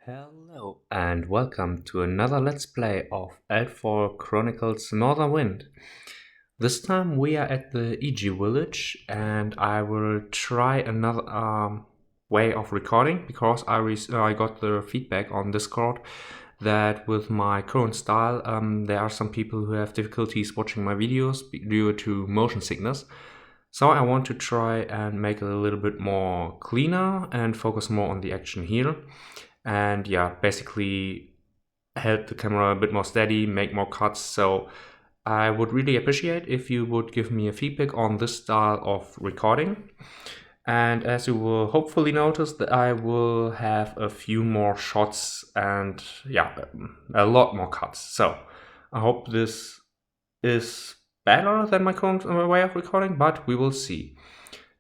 Hello and welcome to another Let's Play of Eldfall Chronicles Northern Wind. This time we are at the Iji Village and I will try another way of recording because I got the feedback on Discord that with my current style there are some people who have difficulties watching my videos due to motion sickness. So I want to try and make it a little bit more cleaner and focus more on the action here. And yeah, basically help the camera a bit more steady, make more cuts. So I would really appreciate if you would give me a feedback on this style of recording. And as you will hopefully notice, that I will have a few more shots and yeah, a lot more cuts. So I hope this is better than my current way of recording, but we will see.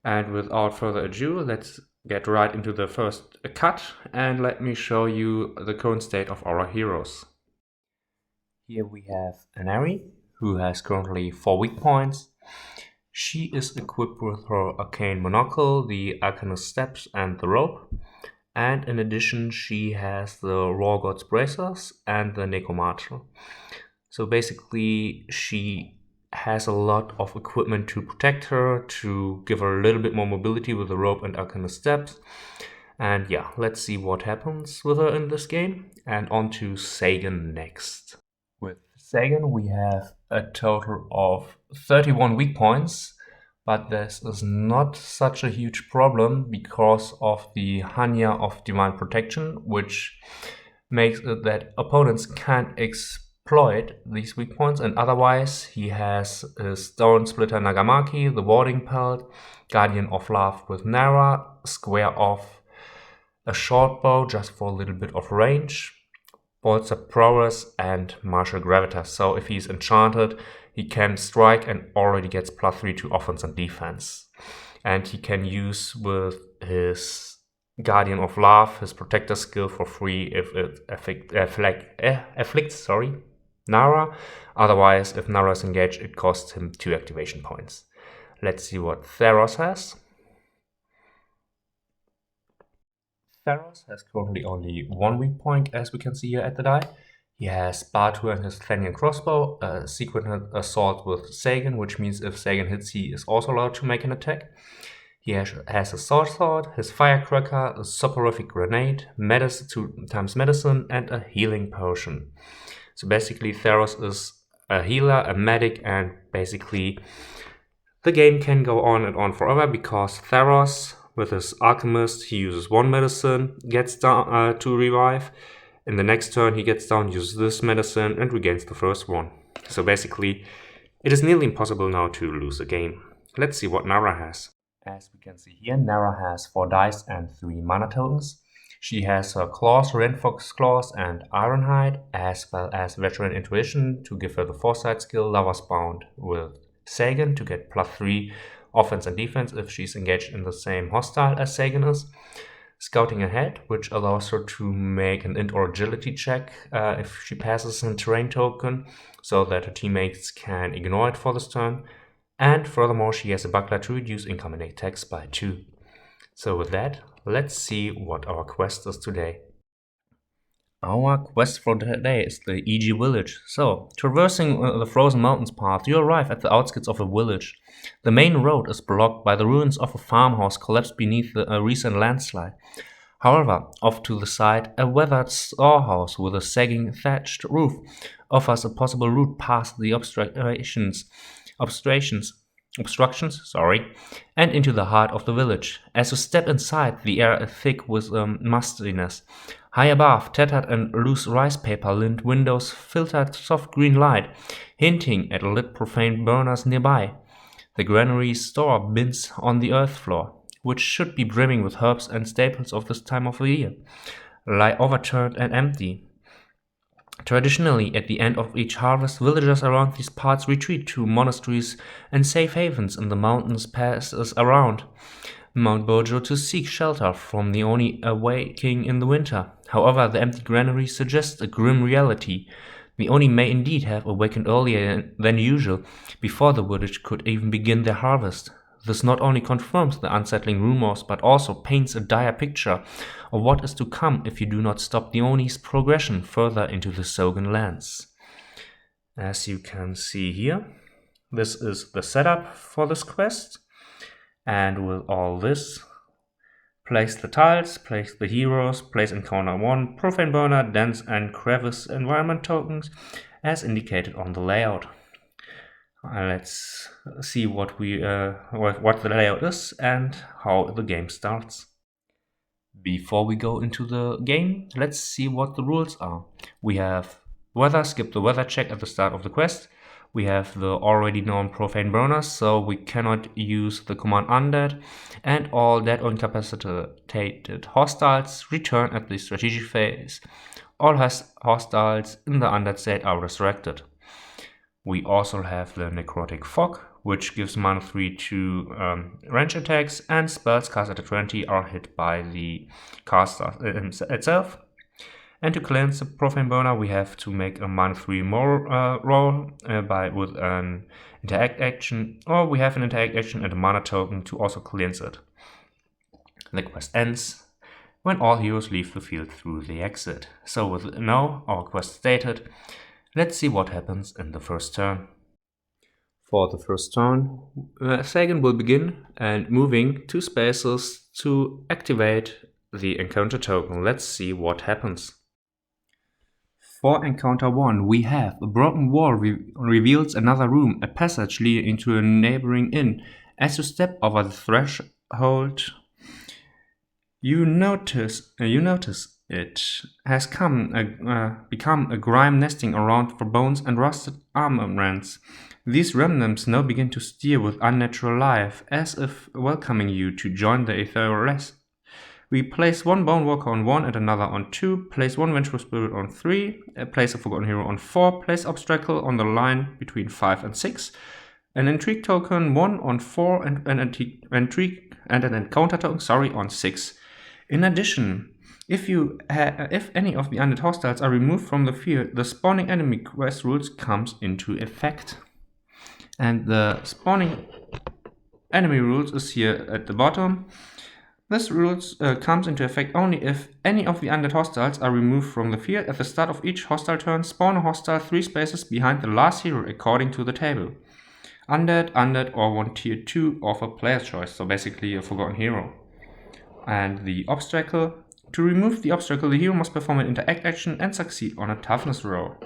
And without further ado, let's get right into the first cut and let me show you the current state of our heroes. Here we have Anari, who has currently 4 weak points. She is equipped with her arcane monocle, the Arcanist steps and the rope. And in addition, she has the Raw God's bracers and the Necromancer. So basically, she has a lot of equipment to protect her, to give her a little bit more mobility with the rope and Arcanist steps. And yeah, let's see what happens with her in this game. And on to Sagan next. With Sagan we have a total of 31 weak points, but this is not such a huge problem because of the Hanya of Divine Protection, which makes it that opponents can't exploit these weak points, and otherwise he has a Stone Splitter Nagamaki, the Warding Pelt, Guardian of Love with Nara, Square Off, a short bow just for a little bit of range, Bolts of Prowess, and Martial Gravitas. So if he's enchanted, he can strike and already gets +3 to offense and defense. And he can use with his Guardian of Love, his Protector skill for free if it afflicts Nara. Otherwise, if Nara is engaged, it costs him 2 activation points. Let's see what Theros has. Theros has currently only 1 weak point, as we can see here at the die. He has Batu and his Fenian crossbow, a secret assault with Sagan, which means if Sagan hits, he is also allowed to make an attack. He has a sword, his firecracker, a soporific grenade, 2 times medicine, and a healing potion. So basically Theros is a healer, a medic, and basically the game can go on and on forever because Theros, with his Alchemist, he uses 1 medicine, gets down to revive. In the next turn he gets down, uses this medicine, and regains the first one. So basically, it is nearly impossible now to lose a game. Let's see what Nara has. As we can see here, Nara has 4 dice and 3 mana tokens. She has her claws, Renfox claws, and Ironhide, as well as Veteran Intuition to give her the Foresight skill, Lover's Bound with Sagan to get +3 offense and defense if she's engaged in the same hostile as Sagan is. Scouting Ahead, which allows her to make an int or agility check if she passes a terrain token, so that her teammates can ignore it for this turn. And furthermore, she has a buckler to reduce incoming attacks by 2. So with that, let's see what our quest is today. Our quest for today is the Iji Village. So, traversing the frozen mountains path, you arrive at the outskirts of a village. The main road is blocked by the ruins of a farmhouse collapsed beneath a recent landslide. However, off to the side, a weathered storehouse with a sagging thatched roof offers a possible route past the obstructions, and into the heart of the village. As you step inside, the air is thick with mustiness. High above, tattered and loose rice paper-lined windows filtered soft green light, hinting at lit profane burners nearby. The granary store bins on the earth floor, which should be brimming with herbs and staples of this time of the year, lie overturned and empty. Traditionally, at the end of each harvest, villagers around these parts retreat to monasteries and safe havens in the mountains passes around Mount Bojo to seek shelter from the Oni awaking in the winter. However, the empty granary suggests a grim reality. The Oni may indeed have awakened earlier than usual, before the village could even begin their harvest. This not only confirms the unsettling rumors, but also paints a dire picture of what is to come if you do not stop the Oni's progression further into the Sogan lands. As you can see here, this is the setup for this quest, and with all this, place the tiles, place the heroes, place Encounter 1, Profane Burner, Dense and Crevice environment tokens as indicated on the layout. Let's see what the layout is and how the game starts. Before we go into the game, let's see what the rules are. We have weather, skip the weather check at the start of the quest. We have the already known Profane Burners, so we cannot use the command Undead, and all dead or incapacitated hostiles return at the strategic phase. All hostiles in the Undead state are resurrected. We also have the Necrotic Fog, which gives -3 to range attacks, and spells cast at a 20 are hit by the caster itself. And to cleanse the Profane Burner, we have to make a -3 more roll with an interact action, or we have an interact action and a mana token to also cleanse it. The quest ends when all heroes leave the field through the exit. So with now our quest stated, let's see what happens in the first turn. For the first turn, Sagan will begin and moving 2 spaces to activate the encounter token. Let's see what happens. For encounter 1, we have a broken wall reveals another room, a passage leading into a neighboring inn. As you step over the threshold, you notice it has become a grime nesting around for bones and rusted armaments. These remnants now begin to stir with unnatural life, as if welcoming you to join the ethereal rest. We place 1 Bone Walker on 1 and another on 2, place 1 Vengeful Spirit on 3, place a Forgotten Hero on 4, place Obstacle on the line between 5 and 6, an Intrigue token 1 on 4 and an Intrigue and an Encounter token on 6. In addition, if any of the undead hostiles are removed from the field, the spawning enemy quest rules comes into effect. And the spawning enemy rules is here at the bottom. This rules comes into effect only if any of the undead hostiles are removed from the field. At the start of each hostile turn, spawn a hostile 3 spaces behind the last hero according to the table. Undead, or 1 tier 2 of a player's choice, so basically a Forgotten Hero. And the obstacle. To remove the obstacle, the hero must perform an interact action and succeed on a toughness roll.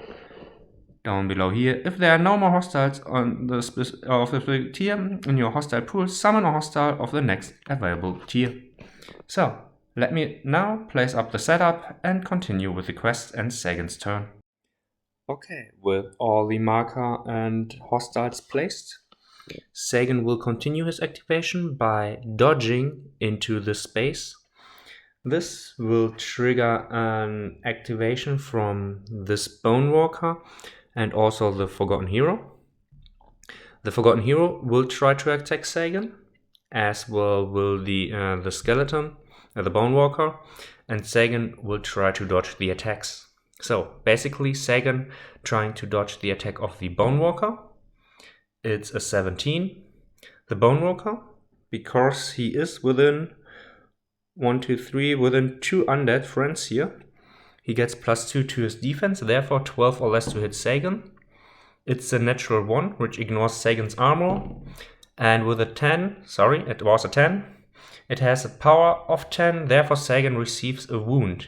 Down below here, if there are no more hostiles on the specific tier in your hostile pool, summon a hostile of the next available tier. So, let me now place up the setup and continue with the quest and Sagan's turn. Okay, with all the marker and hostiles placed, Sagan will continue his activation by dodging into the space. This will trigger an activation from this Bone Walker and also the Forgotten Hero. The Forgotten Hero will try to attack Sagan, as well will the skeleton, the Bone Walker, and Sagan will try to dodge the attacks. So basically Sagan trying to dodge the attack of the Bone Walker. It's a 17. The Bone Walker, because he is within 1, 2, 3, within 2 undead friends here, he gets +2 to his defense, therefore 12 or less to hit Sagan. It's a natural 1, which ignores Sagan's armor. And with a 10, it was a 10, it has a power of 10, therefore Sagan receives a wound.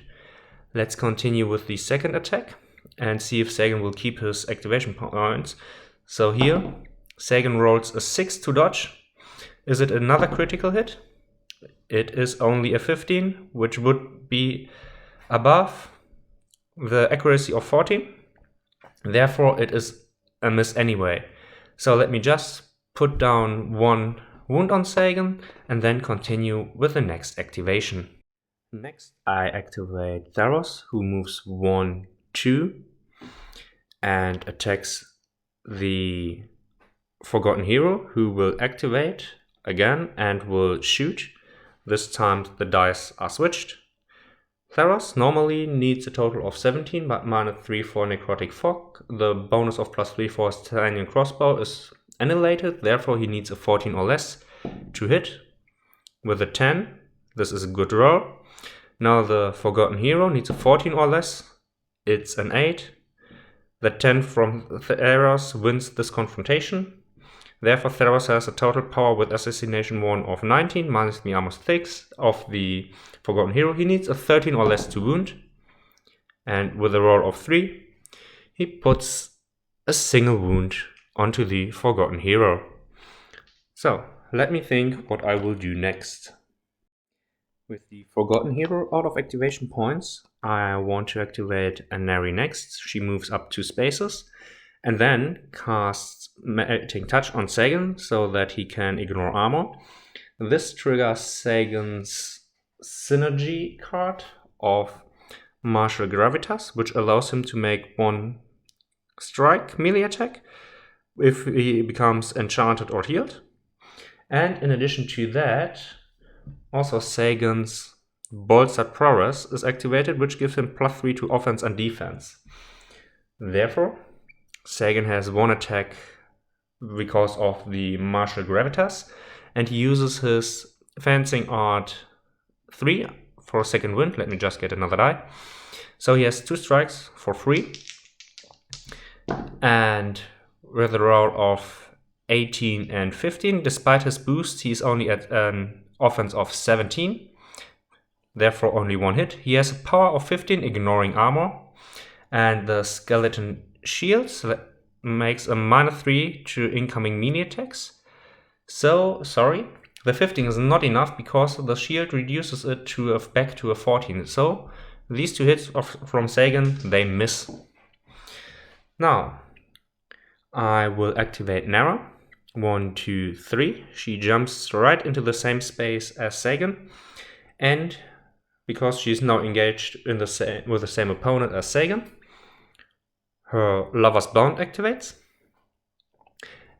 Let's continue with the second attack and see if Sagan will keep his activation points. So here, Sagan rolls a 6 to dodge. Is it another critical hit? It is only a 15, which would be above the accuracy of 14. Therefore, it is a miss anyway. So let me just put down 1 wound on Sagan and then continue with the next activation. Next, I activate Theros, who moves 1, 2 and attacks the Forgotten Hero, who will activate again and will shoot. This time the dice are switched. Theros normally needs a total of 17, but -3 for Necrotic Fog. The bonus of +3 for his Titanium Crossbow is annihilated, therefore he needs a 14 or less. to hit with a 10. This is a good roll. Now the Forgotten Hero needs a 14 or less. It's an 8. The 10 from Theros wins this confrontation. Therefore, Theros has a total power with Assassination 1 of 19 minus the armor 6 of the Forgotten Hero. He needs a 13 or less to wound. And with a roll of 3, he puts a single wound onto the Forgotten Hero. So, let me think what I will do next. With the Forgotten Hero out of activation points, I want to activate Anari next. She moves up 2 spaces and then casts Melting Touch on Sagan so that he can ignore armor. This triggers Sagan's Synergy card of Martial Gravitas, which allows him to make 1 strike melee attack if he becomes enchanted or healed. And in addition to that, also Sagan's Bolstered Prowess is activated, which gives him +3 to offense and defense. Therefore, Sagan has 1 attack because of the Martial Gravitas, and he uses his Fencing Art 3 for a second wind. Let me just get another die. So he has 2 strikes for 3, and with a roll of 18 and 15, despite his boost, he's only at an offense of 17, therefore only 1 hit. He has a power of 15, ignoring armor, and the Skeleton Shield makes a -3 to incoming melee attacks. So, sorry, the 15 is not enough because the shield reduces it to back to a 14. So, these 2 hits from Sagan, they miss. Now, I will activate Nara. 1, 2, 3. She jumps right into the same space as Sagan, and because she's now engaged with the same opponent as Sagan, her Lover's Bond activates,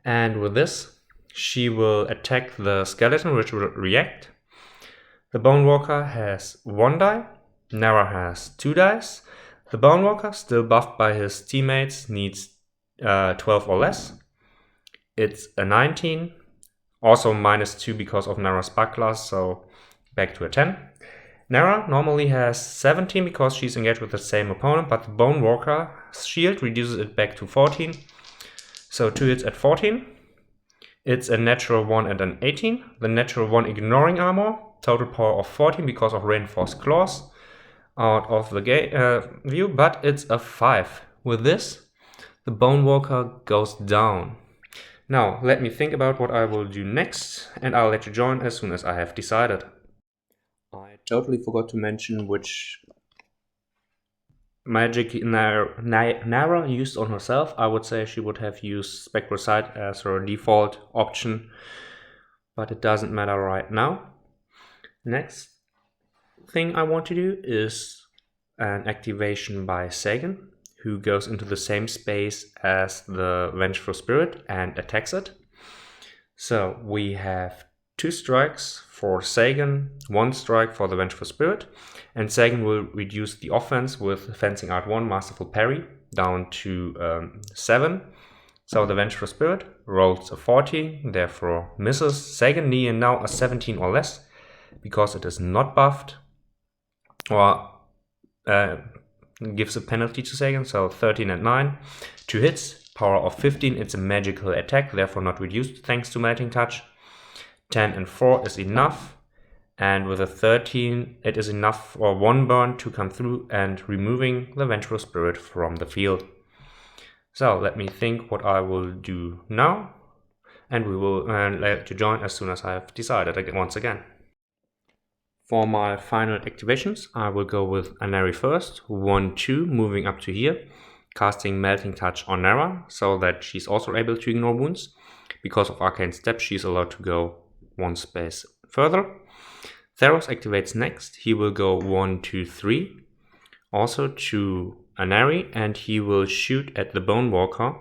and with this she will attack the skeleton, which will react. The Bone Walker has 1 die, Nara has 2 dice. The Bone Walker, still buffed by his teammates, needs 12 or less. It's a 19, also -2 because of Nara's Buckler, so back to a 10. Nara normally has 17 because she's engaged with the same opponent, but the Bone Walker's shield reduces it back to 14. So 2 hits at 14. It's a natural 1 and an 18. The natural 1 ignoring armor, total power of 14 because of Reinforced Claws out of the view, but it's a 5. With this, the Bone Walker goes down. Now, let me think about what I will do next, and I'll let you join as soon as I have decided. I totally forgot to mention which magic Nara used on herself. I would say she would have used Spectral Sight as her default option, but it doesn't matter right now. Next thing I want to do is an activation by Sagan, who goes into the same space as the Vengeful Spirit and attacks it. So we have 2 strikes for Sagan, 1 strike for the Vengeful Spirit, and Sagan will reduce the offense with Fencing Art 1 Masterful Parry down to 7. So the Vengeful Spirit rolls a 14, therefore misses. Sagan needs now a 17 or less because it is not buffed, or gives a penalty to Sagan, so 13 and 9. 2 hits, power of 15, it's a magical attack, therefore not reduced thanks to Melting Touch. 10 and 4 is enough, and with a 13 it is enough for 1 burn to come through and removing the Vengeful Spirit from the field. So let me think what I will do now, and we will let you join as soon as I have decided once again. For my final activations, I will go with Anari first, 1, 2, moving up to here, casting Melting Touch on Nara, so that she's also able to ignore wounds. Because of Arcane Step, she's allowed to go 1 space further. Theros activates next, he will go 1, 2, 3, also to Anari, and he will shoot at the Bone Walker,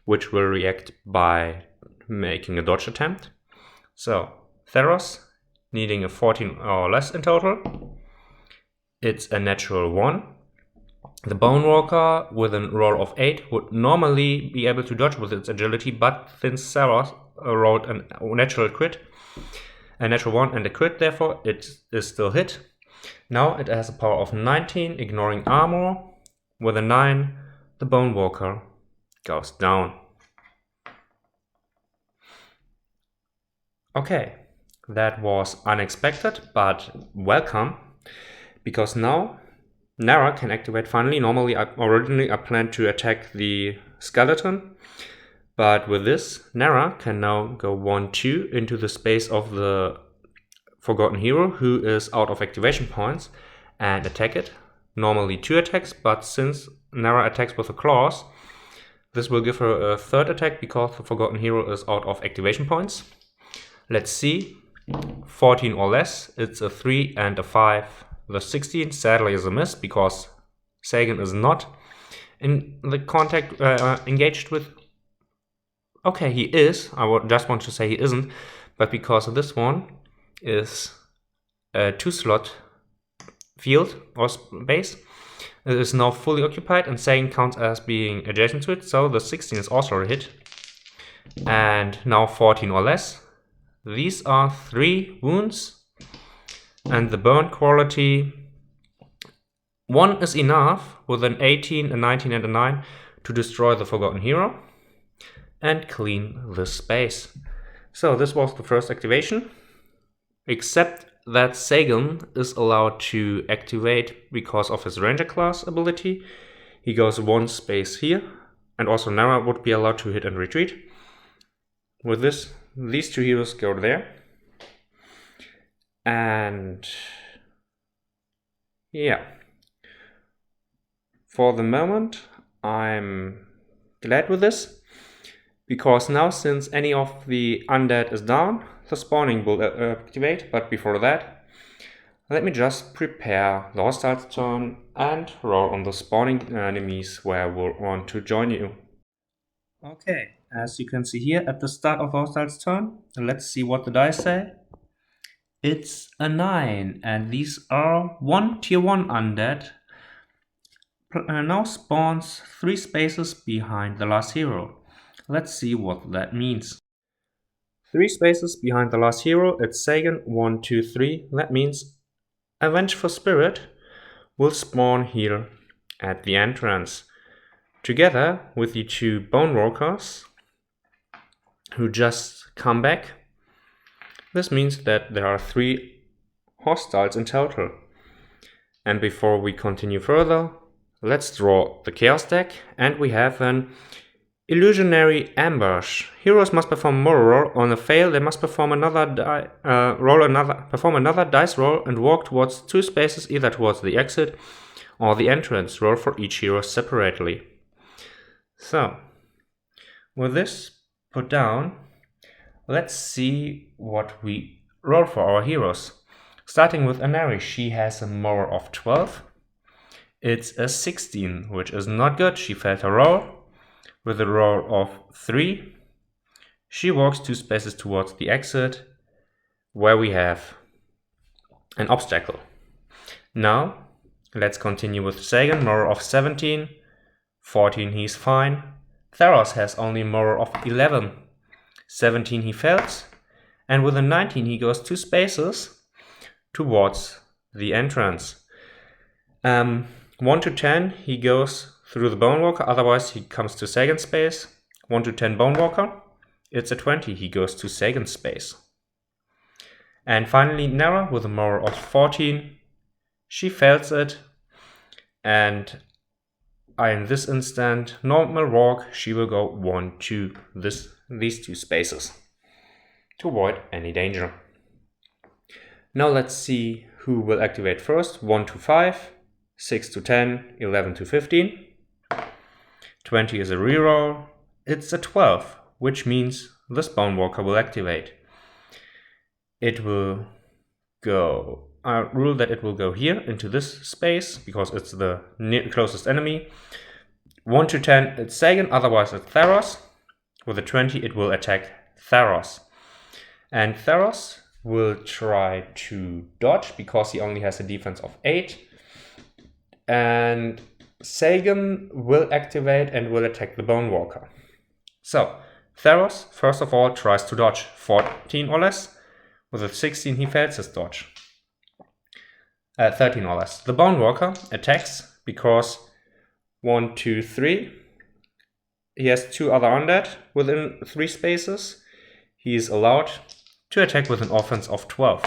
which will react by making a dodge attempt. So, Theros, needing a 14 or less in total. It's a natural 1. The Bone Walker with a roll of 8 would normally be able to dodge with its agility, but since Theros rolled a natural crit, A natural 1 and a crit, therefore it is still hit. Now it has a power of 19, ignoring armor. With a 9, the Bone Walker goes down. Okay, that was unexpected, but welcome, because now Nara can activate finally. Normally, originally I planned to attack the skeleton, but with this, Nara can now go 1-2 into the space of the Forgotten Hero, who is out of activation points, and attack it. Normally 2 attacks, but since Nara attacks with the claws, this will give her a 3rd attack because the Forgotten Hero is out of activation points. Let's see. 14 or less, it's a 3 and a 5. The 16 sadly is a miss because Sagan is not in the contact engaged with. Okay, he is. I just want to say he isn't, but because this one is a 2-slot field or space, it is now fully occupied and Sagan counts as being adjacent to it, so the 16 is also a hit. And now 14 or less. These are 3 wounds, and the burn quality 1 is enough with an 18, a 19 and a 9 to destroy the Forgotten Hero and clean this space. So this was the first activation, except that Sagan is allowed to activate because of his Ranger class ability. He goes 1 space here, and also Nara would be allowed to hit and retreat. With this, these 2 heroes go there. And yeah, for the moment I'm glad with this, because now since any of the undead is down, the spawning will activate. But before that, let me just prepare the hostiles turn and roll on the spawning enemies where we'll want to join you. Okay, as you can see here at the start of the hostiles turn, let's see what the dice say. It's a 9, and these are 1 tier 1 undead. Now spawns 3 spaces behind the last hero. Let's see what that means. 3 spaces behind the last hero, it's Sagan, 1, 2, 3. That means a Vengeful Spirit will spawn here at the entrance, together with the 2 Bone Walkers who just come back. This means that there are 3 hostiles in total. And before we continue further, let's draw the Chaos deck, and we have an Illusionary Ambush. Heroes must perform moral roll. On a fail, they must perform another dice roll and walk towards 2 spaces, either towards the exit or the entrance. Roll for each hero separately. So, with this put down, let's see what we roll for our heroes. Starting with Anari, she has a moral of 12. It's a 16, which is not good. She failed her roll. With a roll of 3, she walks 2 spaces towards the exit, where we have an obstacle. Now, let's continue with Sagan, moral of 17. 14, he's fine. Theros has only moral of 11. 17, he fails. And with a 19, he goes 2 spaces towards the entrance. 1 to 10, he goes through the Bone Walker, otherwise he comes to Sagan's space. 1 to 10 Bone Walker, it's a 20, he goes to Sagan's space. And finally Nara with a moral of 14, she fails it, and in this instant, normal walk, she will go 1 to these 2 spaces to avoid any danger. Now let's see who will activate first. 1 to 5, 6 to 10, 11 to 15. 20 is a reroll. It's a 12, which means the Bone Walker will activate. It will go. I rule that it will go here into this space because it's the closest enemy. 1 to 10, it's Sagan, otherwise it's Theros. With a 20, it will attack Theros. And Theros will try to dodge because he only has a defense of 8. And Sagan will activate and will attack the Bone Walker. So, Theros, first of all, tries to dodge 14 or less. With a 16 he fails his dodge. 13 or less. The Bone Walker attacks because 1, 2, 3. He has 2 other undead within 3 spaces. He is allowed to attack with an offense of 12.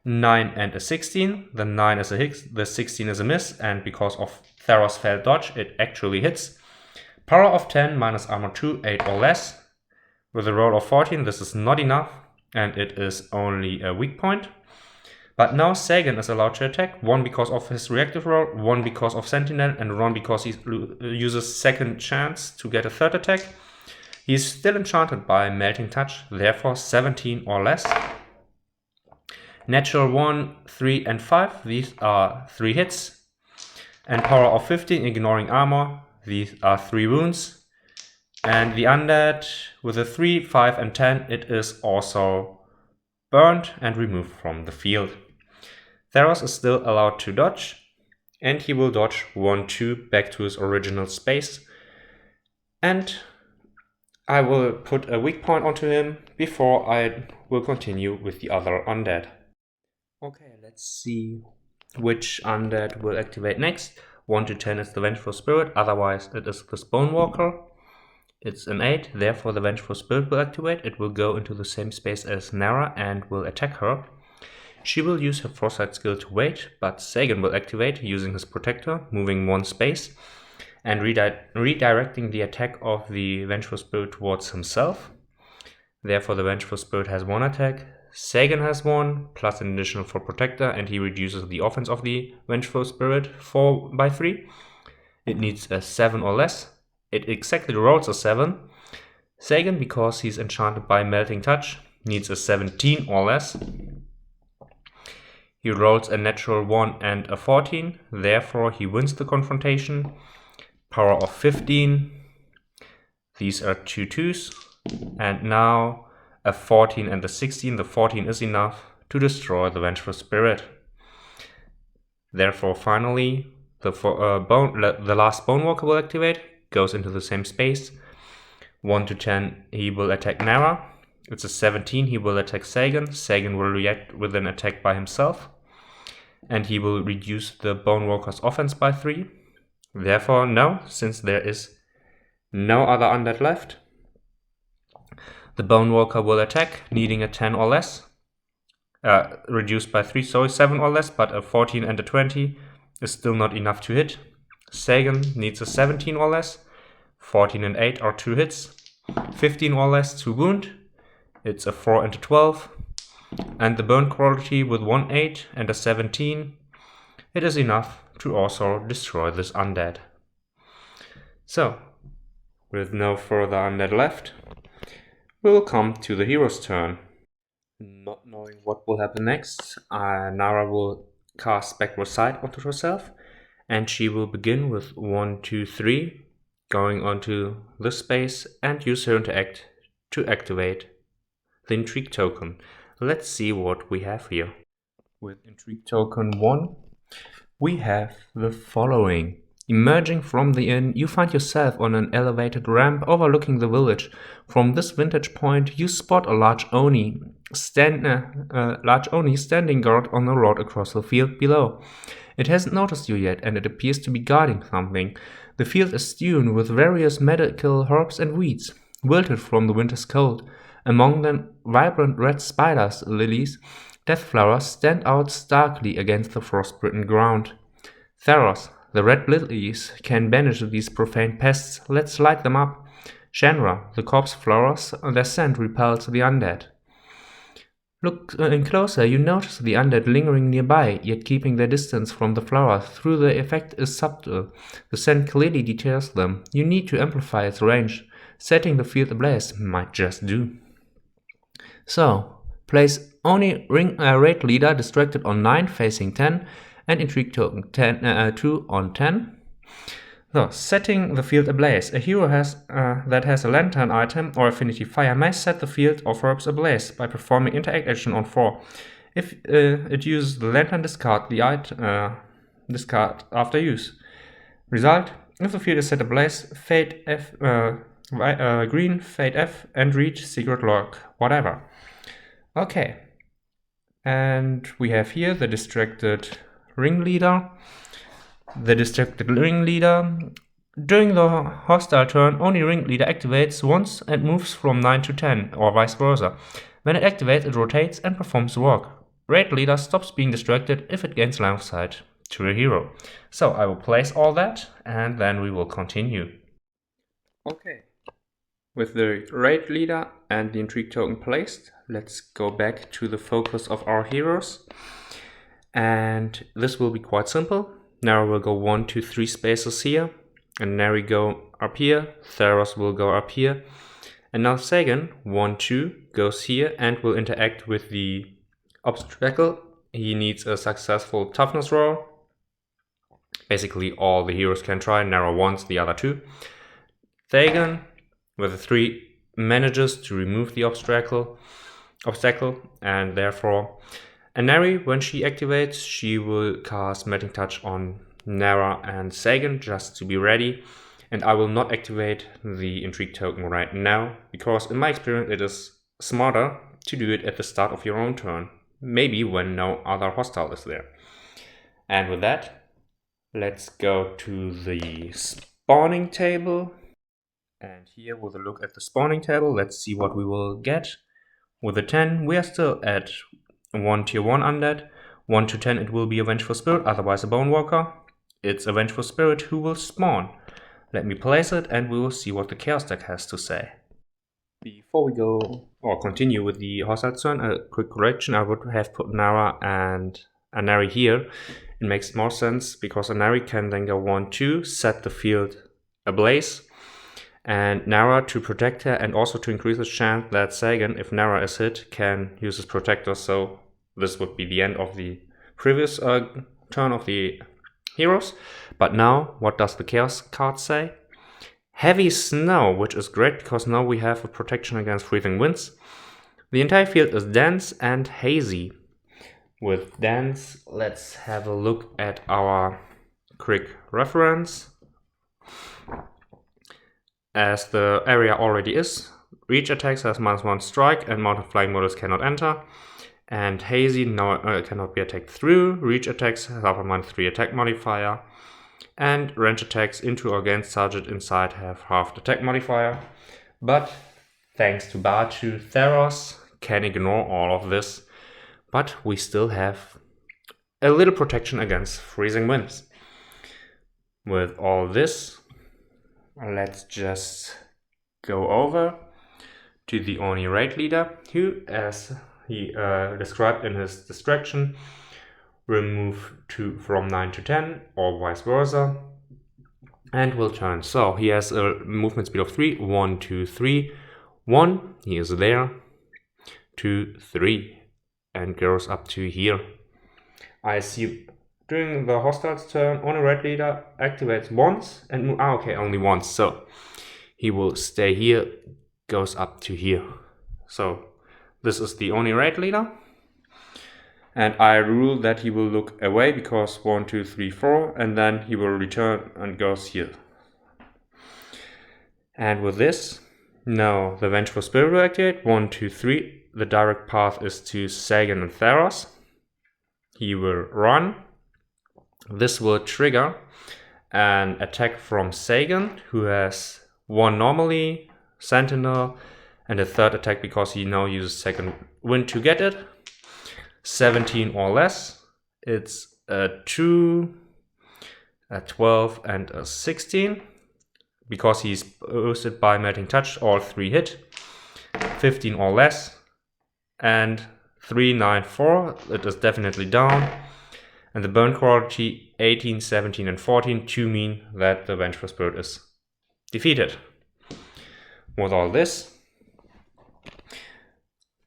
9 and a 16. The 9 is a hit, the 16 is a miss, and because of Theros' failed dodge, it actually hits. Power of 10 minus armor 2, 8 or less. With a roll of 14, this is not enough, and it is only a weak point. But now Sagan is allowed to attack, 1 because of his reactive roll, 1 because of Sentinel, and 1 because he uses second chance to get a third attack. He is still enchanted by Melting Touch, therefore 17 or less. Natural 1, 3 and 5, these are 3 hits. And power of 15, ignoring armor, these are 3 wounds. And the undead with a 3, 5 and 10, it is also burned and removed from the field. Theros is still allowed to dodge, and he will dodge 1, 2 back to his original space. And I will put a weak point onto him before I will continue with the other undead. Okay, let's see which undead will activate next. 1 to 10 is the Vengeful Spirit, otherwise it is the Bone Walker. It's an 8, therefore the Vengeful Spirit will activate. It will go into the same space as Nara and will attack her. She will use her Foresight skill to wait, but Sagan will activate using his Protector, moving 1 space and redirecting the attack of the Vengeful Spirit towards himself. Therefore the Vengeful Spirit has 1 attack, Sagan has 1, plus an additional for Protector, and he reduces the offense of the Vengeful Spirit by 3. It needs a 7 or less. It exactly rolls a 7. Sagan, because he's enchanted by Melting Touch, needs a 17 or less. He rolls a natural 1 and a 14, therefore he wins the confrontation. Power of 15. These are 2 2s. And now a 14 and a 16. The 14 is enough to destroy the Vengeful Spirit. Therefore, finally, the last Bone Walker will activate, goes into the same space. 1 to 10, he will attack Nara. It's a 17, he will attack Sagan. Sagan will react with an attack by himself. And he will reduce the Bone Walker's offense by 3. Therefore, no, since there is no other undead left, the Bone Walker will attack, needing a 10 or less. Reduced by 3, so 7 or less, but a 14 and a 20 is still not enough to hit. Sagan needs a 17 or less. 14 and 8 are 2 hits. 15 or less to wound. It's a 4 and a 12. And the burn quality with 1 8 and a 17, it is enough to also destroy this undead. So, with no further undead left, we will come to the hero's turn. Not knowing what will happen next, Nara will cast Backward Sight onto herself, and she will begin with 1, 2, 3, going onto this space and use her interact to activate the Intrigue token. Let's see what we have here. With Intrigue token 1, we have the following. Emerging from the inn, you find yourself on an elevated ramp overlooking the village. From this vantage point, you spot a large Oni standing guard on the road across the field below. It hasn't noticed you yet, and it appears to be guarding something. The field is strewn with various medical herbs and weeds, wilted from the winter's cold. Among them, vibrant red spiders, lilies, death flowers stand out starkly against the frost-bitten ground. Theros, the red lilies can banish these profane pests. Let's light them up. Shanra, the corpse flowers, their scent repels the undead. Look in closer, you notice the undead lingering nearby, yet keeping their distance from the flowers. Though the effect is subtle, the scent clearly deters them. You need to amplify its range. Setting the field ablaze might just do. So, place only raid leader distracted on 9 facing 10 and intrigue token 2 on 10. So, setting the field ablaze. A hero that has a lantern item or affinity fire may set the field of herbs ablaze by performing interact action on 4. If it uses the lantern, discard after use. Result: if the field is set ablaze, fade F, green, fade F, and read secret log, whatever. Okay, and we have here the distracted ringleader. The distracted ringleader. During the hostile turn, only ringleader activates once and moves from 9 to 10, or vice versa. When it activates, it rotates and performs work. Raid leader stops being distracted if it gains line of sight to a hero. So I will place all that and then we will continue. Okay. With the raid leader and the intrigue token placed, let's go back to the focus of our heroes. And this will be quite simple. Nara will go 1, 2, 3 spaces here, and Neri go up here, Theros will go up here, and now Sagan, 1, 2, goes here and will interact with the obstacle. He needs a successful toughness roll. Basically all the heroes can try, Nara once, the other 2. Thagan, with a 3, manages to remove the obstacle, and therefore Neri, when she activates, she will cast Melting Touch on Nara and Sagan just to be ready, and I will not activate the Intrigue token right now, because in my experience it is smarter to do it at the start of your own turn, maybe when no other hostile is there. And with that, let's go to the spawning table, and here with a look at the spawning table, let's see what we will get. With a 10, we are still at 1 tier 1 undead. 1 to 10 it will be a Vengeful Spirit, otherwise a Bone Walker. It's a Vengeful Spirit who will spawn. Let me place it and we will see what the Chaos deck has to say. Before we go or continue with the hostile turn, a quick correction. I would have put Nara and Anari here. It makes more sense because Anari can then go 1, 2, set the field ablaze, and Nara to protect her and also to increase the chance that Sagan, if Nara is hit, can use his protector. So this would be the end of the previous turn of the heroes. But now, what does the Chaos card say? Heavy Snow, which is great because now we have a protection against freezing winds. The entire field is dense and hazy. With dense, let's have a look at our quick reference. As the area already is, reach attacks has -1 strike and mounted flying models cannot enter. And hazy cannot be attacked through. Reach attacks have a -3 attack modifier. And range attacks into or against target inside have half the attack modifier. But thanks to Batu, Theros can ignore all of this. But we still have a little protection against freezing winds. With all this, let's just go over to the Oni raid leader, who, as he described in his distraction, will move from 9 to 10 or vice versa and will turn. So he has a movement speed of 3, 1, 2, 3, 1, he is there, 2, 3, and goes up to here. I see during the hostile's turn, Oni raid leader activates once and only once, so he will stay here, goes up to here. So this is the Oni raid leader, and I rule that he will look away because 1, 2, 3, 4, and then he will return and goes here. And with this, now the Vengeful Spirit will activate. 1, 2, 3. The direct path is to Sagan and Theros. He will run. This will trigger an attack from Sagan, who has 1 normally, Sentinel, and a 3rd attack because he now uses second wind to get it. 17 or less. It's a 2, a 12, and a 16. Because he's boosted by Melting Touch, all 3 hit. 15 or less. And 3, 9, 4. It is definitely down. And the burn quality 18, 17, and 14 to mean that the Vengeful Spirit is defeated. With all this,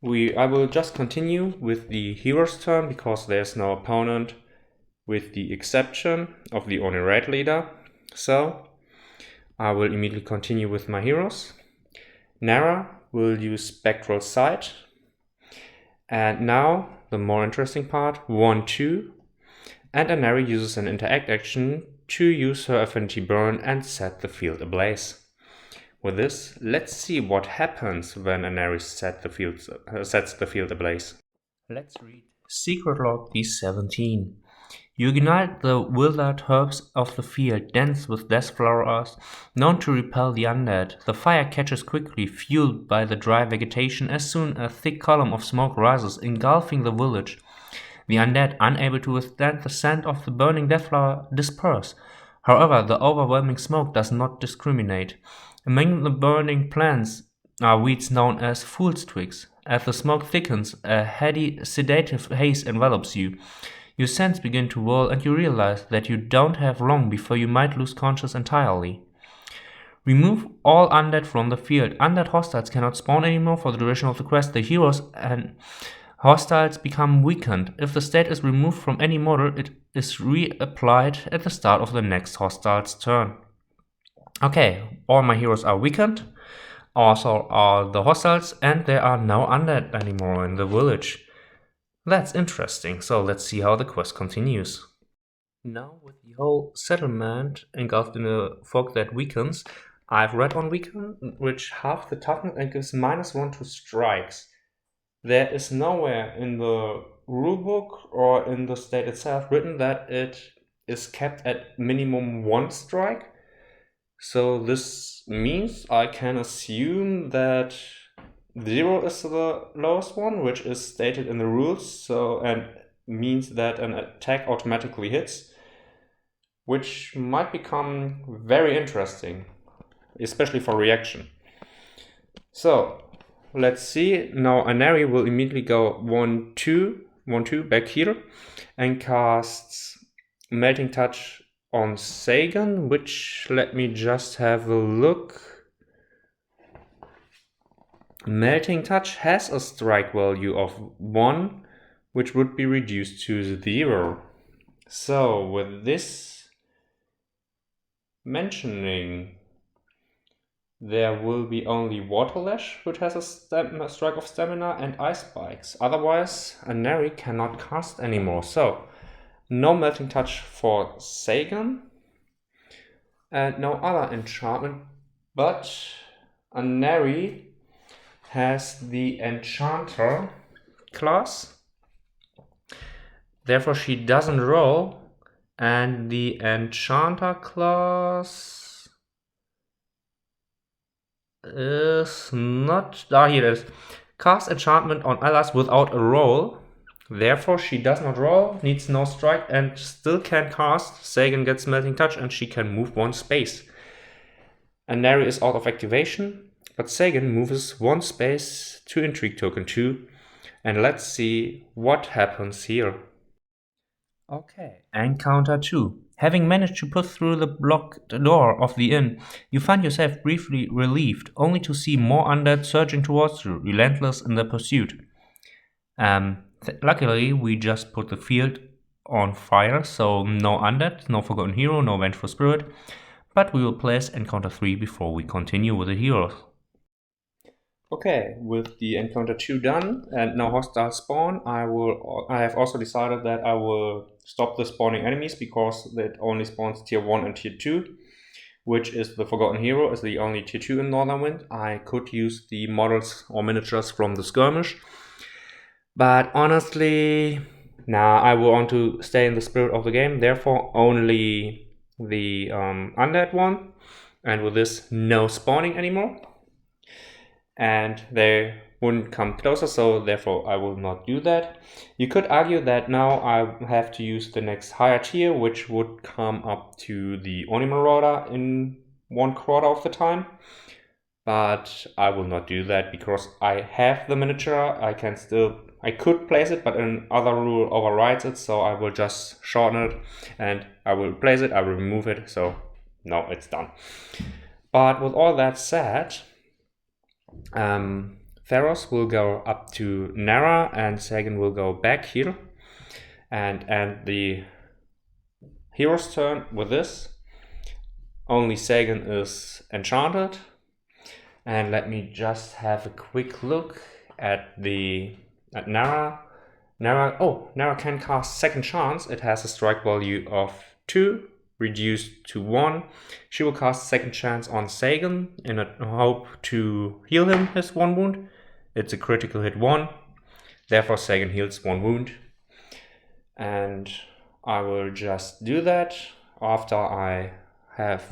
I will just continue with the hero's turn because there's no opponent with the exception of the Oni raid leader. So I will immediately continue with my heroes. Nara will use Spectral Sight. And now the more interesting part, 1, 2. And Anari uses an interact action to use her Affinity Burn and set the field ablaze. With this, let's see what happens when Anari sets the field ablaze. Let's read Secret Log D17. You ignite the withered herbs of the field, dense with death flowers, known to repel the undead. The fire catches quickly, fueled by the dry vegetation, as soon a thick column of smoke rises, engulfing the village. The undead, unable to withstand the scent of the burning death flower, disperse. However, the overwhelming smoke does not discriminate. Among the burning plants are weeds known as fool's twigs. As the smoke thickens, a heady, sedative haze envelops you. Your senses begin to whirl and you realize that you don't have long before you might lose consciousness entirely. Remove all undead from the field. Undead hostiles cannot spawn anymore for the duration of the quest. The heroes and hostiles become weakened. If the state is removed from any model, it is reapplied at the start of the next hostile's turn. Okay, all my heroes are weakened. Also are the hostiles, and there are no undead anymore in the village. That's interesting, so let's see how the quest continues. Now, with the whole settlement engulfed in a fog that weakens, I've read on weaken, which half the toughness and gives -1 to strikes. There is nowhere in the rulebook or in the state itself written that it is kept at minimum 1 strike. So this means I can assume that 0 is the lowest one, which is stated in the rules, and means that an attack automatically hits, which might become very interesting, especially for reaction. So let's see. Now Anari will immediately go 1-2 back here and casts Melting Touch on Sagan, which, let me just have a look. Melting Touch has a strike value of 1, which would be reduced to 0. So with this mentioning, there will be only Water Lash, which has a strike of stamina, and Ice Spikes. Otherwise, Anari cannot cast anymore. So no Melting Touch for Sagan, and no other enchantment, but Anari has the Enchanter class. Therefore, she doesn't roll, and the Enchanter class is not... here it is. Cast enchantment on allies without a roll. Therefore, she does not roll, needs no strike, and still can cast. Sagan gets Melting Touch, and she can move 1 space. Anari is out of activation, but Sagan moves 1 space to Intrigue Token 2, and let's see what happens here. Okay, Encounter 2. Having managed to push through the blocked door of the inn, you find yourself briefly relieved, only to see more undead surging towards you, relentless in their pursuit. Luckily, we just put the field on fire, so no undead, no Forgotten Hero, no Vengeful Spirit, but we will place Encounter 3 before we continue with the heroes. Okay, with the Encounter 2 done and no hostile spawn, I have also decided that I will stop the spawning enemies, because it only spawns tier 1 and tier 2, which is the Forgotten Hero, is the only tier 2 in Northern Wind. I could use the models or miniatures from the skirmish, but honestly, I will want to stay in the spirit of the game, therefore only the undead one, and with this, no spawning anymore. And they wouldn't come closer, so therefore I will not do that. You could argue that now I have to use the next higher tier, which would come up to the Oni Marauder in 1/4 of the time. But I will not do that, because I have the miniature. I could place it, but another rule overrides it, so I will just shorten it, and I will place it, I will remove it, so now it's done. But with all that said, Theros will go up to Nara, and Sagan will go back here and end the hero's turn with this. Only Sagan is enchanted, and let me just have a quick look at Nara. Nara can cast Second Chance. It has a strike value of 2, reduced to 1. She will cast Second Chance on Sagan in a hope to heal him his 1 wound. It's a critical hit 1, therefore Sagan heals 1 wound. And I will just do that after I have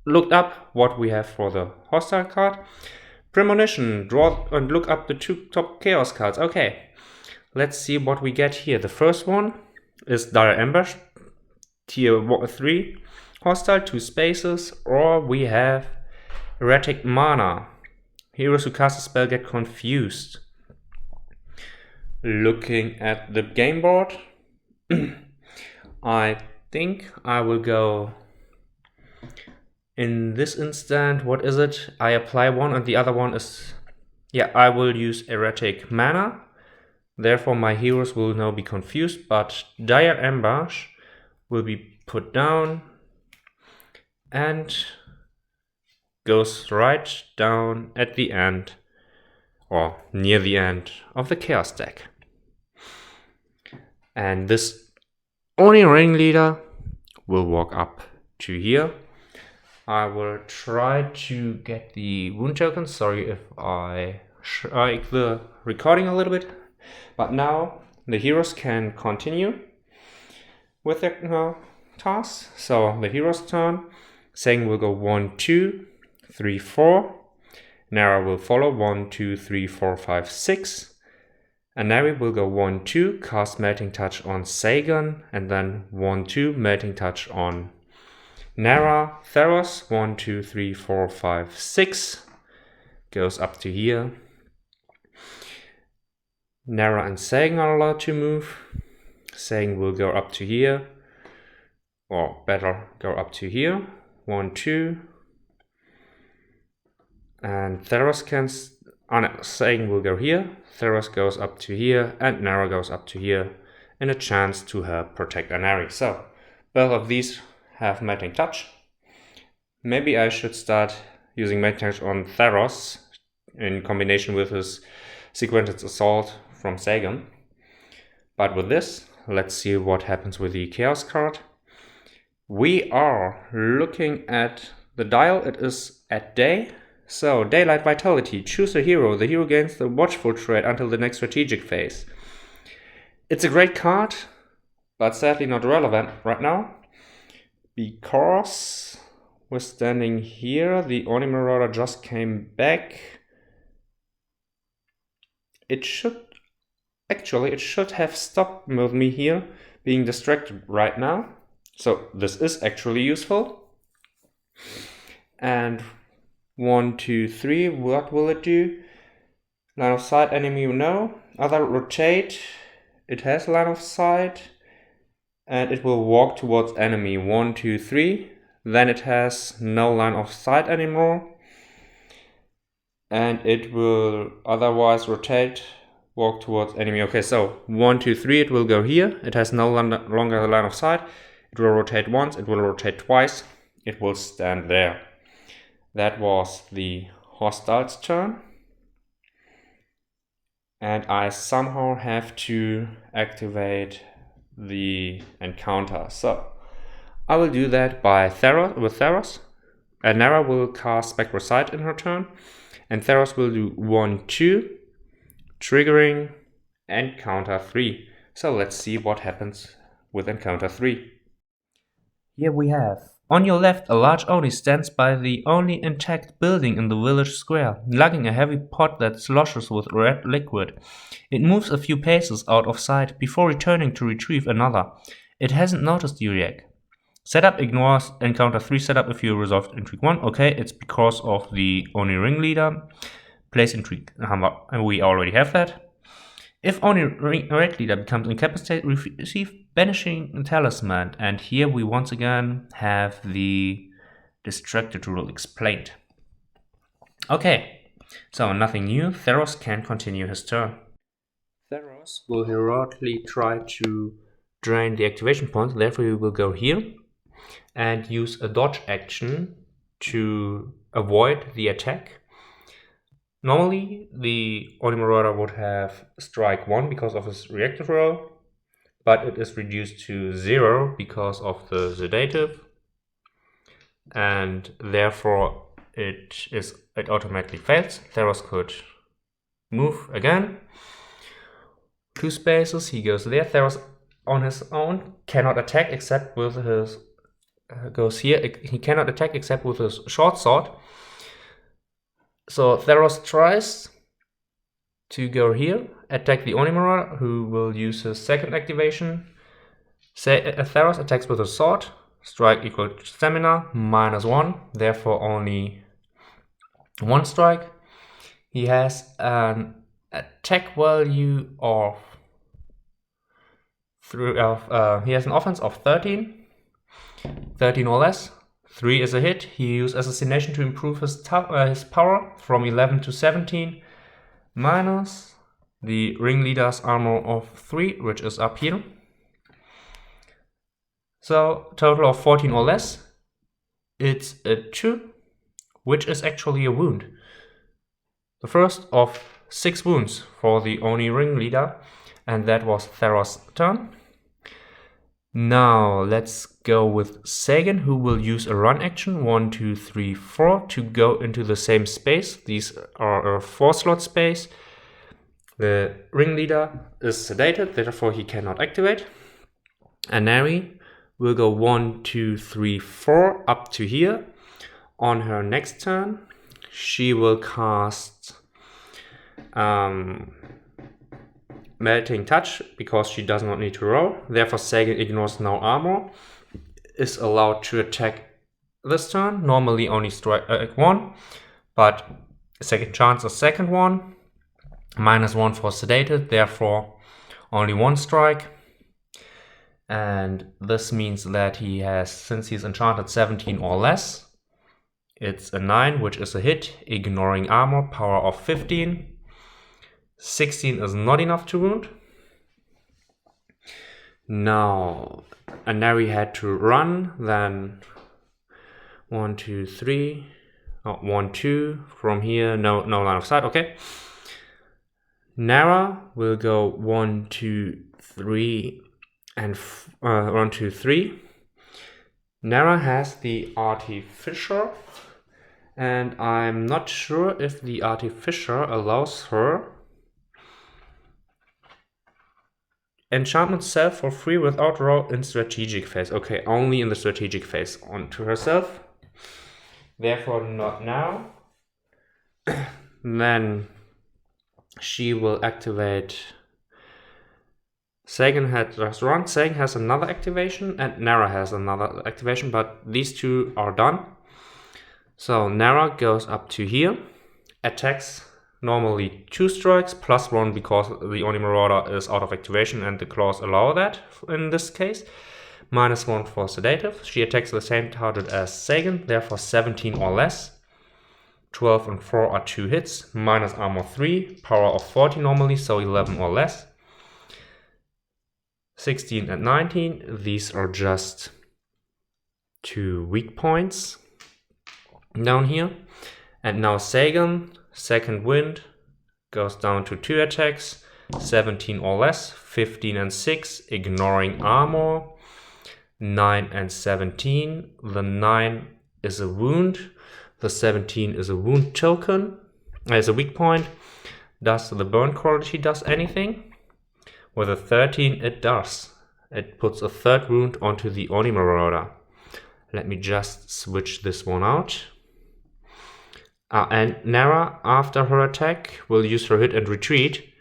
looked up what we have for the hostile card. Premonition, draw and look up the 2 top chaos cards. Okay, let's see what we get here. The first one is Dire Ambush, tier 3 hostile, 2 spaces, or we have Erratic Mana. Heroes who cast a spell get confused. Looking at the game board, I think I will go in this instant. What is it? I apply 1 and the other one is, I will use Erratic Mana. Therefore my heroes will now be confused, but Dire Ambush will be put down and goes right down at the end, or near the end of the Chaos deck. And this Oni Ringleader will walk up to here. I will try to get the wound tokens. Sorry if I shake the recording a little bit. But now the heroes can continue with their tasks. So the hero's turn. Sagan will go 1, 2, 3, 4. Nara will follow 1, 2, 3, 4, 5, 6. And Nari will go 1, 2, cast Melting Touch on Sagan, and then 1, 2, Melting Touch on Nara. Theros 1, 2, 3, 4, 5, 6 goes up to here. Nara and Sagan are allowed to move. Sagan will go up to here, or better, go up to here. 1, 2. And Theros can... Sagan will go here. Theros goes up to here, and Nara goes up to here, and a chance to help protect Anari. So, both of these have Melting Touch. Maybe I should start using Melting Touch on Theros in combination with his Sequential Assault from Sagan. But with this, let's see what happens with the Chaos card. We are looking at the dial. It is at day. So, Daylight Vitality. Choose a hero. The hero gains the Watchful trait until the next strategic phase. It's a great card, but sadly not relevant right now, because we're standing here. The Oni Marauder just came back. It should have stopped with me here being distracted right now. So this is actually useful. And 1, 2, 3, what will it do? Line of sight enemy, no. Other rotate, it has line of sight. And it will walk towards enemy. 1, 2, 3. Then it has no line of sight anymore. And it will otherwise rotate, walk towards enemy. Okay, so 1, 2, 3, it will go here. It has no longer line of sight. It will rotate once, it will rotate twice. It will stand there. That was the hostile's turn. And I somehow have to activate the encounter. So I will do that by Theros. And Nara will cast Spectral Sight in her turn. And Theros will do 1, 2, triggering encounter 3. So let's see what happens with encounter 3. Here we have. On your left, a large Oni stands by the only intact building in the village square, lugging a heavy pot that sloshes with red liquid. It moves a few paces out of sight before returning to retrieve another. It hasn't noticed you yet. Setup ignores encounter 3 setup if you resolved intrigue 1. Okay, it's because of the Oni Ringleader. Place intrigue hammer, and we already have that. If Oni Ringleader becomes incapacitated, receive Banishing Talisman, and here we once again have the Distracted rule explained. Okay, so nothing new. Theros can continue his turn. Theros will heroically try to drain the activation point, therefore he will go here and use a dodge action to avoid the attack. Normally, the Oni Marauder would have strike 1 because of his reactive roll, but it is reduced to 0 because of the sedative, and therefore it automatically fails. Theros could move again 2 spaces. He goes there. Theros on his own cannot attack except with his goes here. He cannot attack except with his short sword. So Theros tries to go here, attack the Onimura, who will use his second activation. Theros attacks with a sword. Strike equal stamina, -1, therefore only 1 strike. He has an attack value of he has an offense of 13 or less. 3 is a hit. He used assassination to improve his power from 11 to 17, minus the ringleader's armor of 3, which is up here. So total of 14 or less. It's a 2, which is actually a wound. The first of 6 wounds for the Oni ringleader, and that was Theros' turn. Now let's go with Sagan, who will use a run action 1, 2, 3, 4 to go into the same space. These are a 4-slot space. The ringleader is sedated, therefore he cannot activate. Anari will go 1, 2, 3, 4 up to here. On her next turn, she will cast Melting Touch because she does not need to roll. Therefore, Sagan ignores no armor, is allowed to attack this turn. Normally only strike 1, but second chance a second one. -1 for sedated, therefore only 1 strike. And this means that he has, since he's enchanted 17 or less, it's a 9, which is a hit, ignoring armor, power of 15. 16 is not enough to wound. Now, Anari had to run, then 1, 2, 3, 1, 2, from here, no line of sight, okay. Nara will go 1, 2, 3, and 1, 2, 3. Nara has the Artificer, and I'm not sure if the Artificer allows her enchantment self for free without roll in strategic phase. Okay, only in the strategic phase onto herself. Therefore, not now. Then she will activate. Sagan had just run. Sagan has another activation, and Nara has another activation, but these 2 are done. So Nara goes up to here, attacks. Normally 2 strikes plus 1 because the Oni Marauder is out of activation and the claws allow that in this case. -1 for sedative. She attacks the same target as Sagan, therefore 17 or less. 12 and 4 are 2 hits, minus armor 3, power of 40 normally, so 11 or less. 16 and 19, these are just 2 weak points down here. And now Sagan, second wind, goes down to 2 attacks, 17 or less, 15 and 6, ignoring armor, 9 and 17. The 9 is a wound, the 17 is a wound token, as a weak point. Does the burn quality does anything? With a 13 it does. It puts a 3rd wound onto the Oni Marauder. Let me just switch this one out. And Nara, after her attack, will use her hit and retreat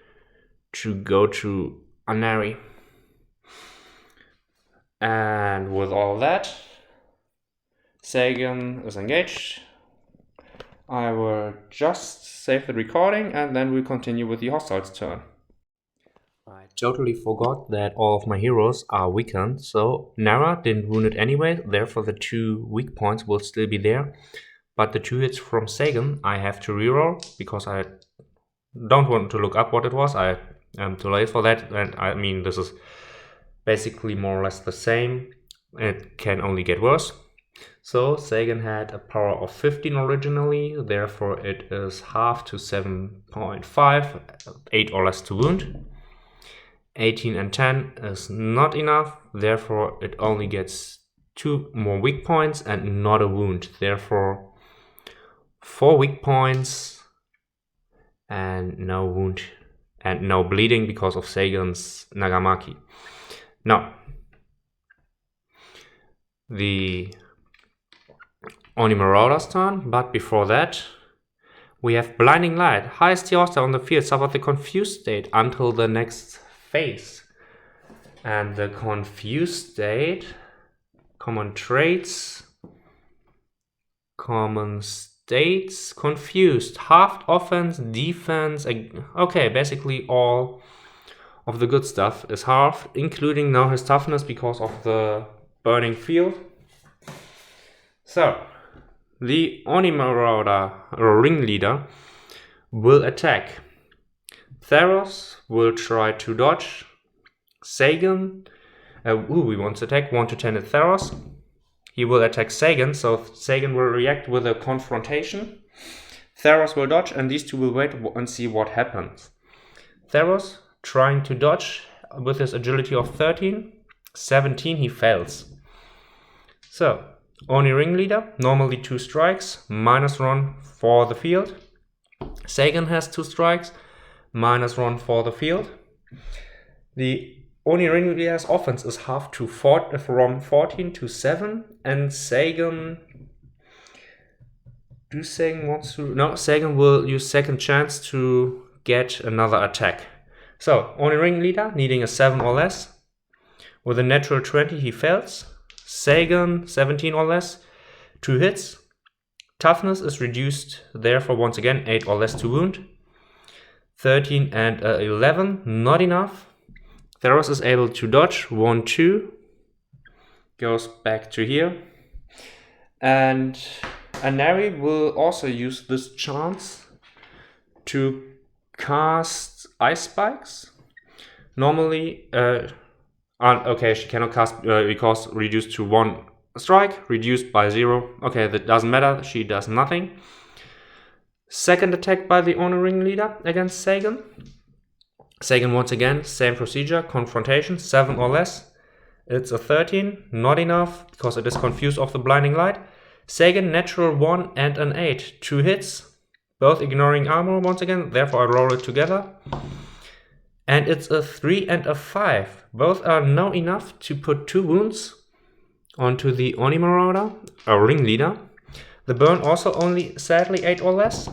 to go to Anari. And with all that, Sagan is engaged. I will just save the recording and then we'll continue with the hostiles' turn. I totally forgot that all of my heroes are weakened, so Nara didn't wound it anyway, therefore the 2 weak points will still be there. But the 2 hits from Sagan I have to reroll because I don't want to look up what it was. I am too late for that, and I mean this is basically more or less the same. It can only get worse. So Sagan had a power of 15 originally, therefore it is half to 7.5, 8 or less to wound. 18 and 10 is not enough, therefore it only gets 2 more weak points and not a wound. Therefore 4 weak points and no wound and no bleeding because of Sagan's Nagamaki. Now, the Oni Marauder's turn, but before that, we have Blinding Light. Highest Yosta on the field suffers the confused state until the next phase. And the confused state, common traits, common states, confused, halved offense, defense, okay, basically all of the good stuff is halved, including now his toughness because of the burning field. So, the Oni Marauder, or ringleader, will attack. Theros will try to dodge. Sagan, we want to attack 1 to 10 at Theros. He will attack Sagan, so Sagan will react with a confrontation. Theros will dodge, and these two will wait and see what happens. Theros trying to dodge with his agility of 13. 17, he fails. So, Oni Ringleader, normally 2 strikes, -1 for the field. Sagan has 2 strikes, -1 for the field. The Oni Ringleader's offense is halved to from 14 to 7, and Sagan... Sagan will use second chance to get another attack. So, Oni Ringleader needing a 7 or less. With a natural 20, he fails. Sagan, 17 or less, 2 hits. Toughness is reduced, therefore once again 8 or less to wound. 13 and 11, not enough. Theros is able to dodge, 1, 2. Goes back to here. And Anari will also use this chance to cast Ice Spikes. Normally, okay, she cannot cast because reduced to 1 strike, reduced by 0. Okay, that doesn't matter, she does nothing. Second attack by the Oni Ringleader against Sagan. Sagan once again, same procedure, confrontation, 7 or less. It's a 13, not enough because it is confused of the Blinding Light. Sagan, natural 1 and an 8, 2 hits, both ignoring armor once again, therefore I roll it together. And it's a 3 and a 5. Both are now enough to put 2 wounds onto the Oni Marauder, or Ringleader. The burn also only, sadly, 8 or less.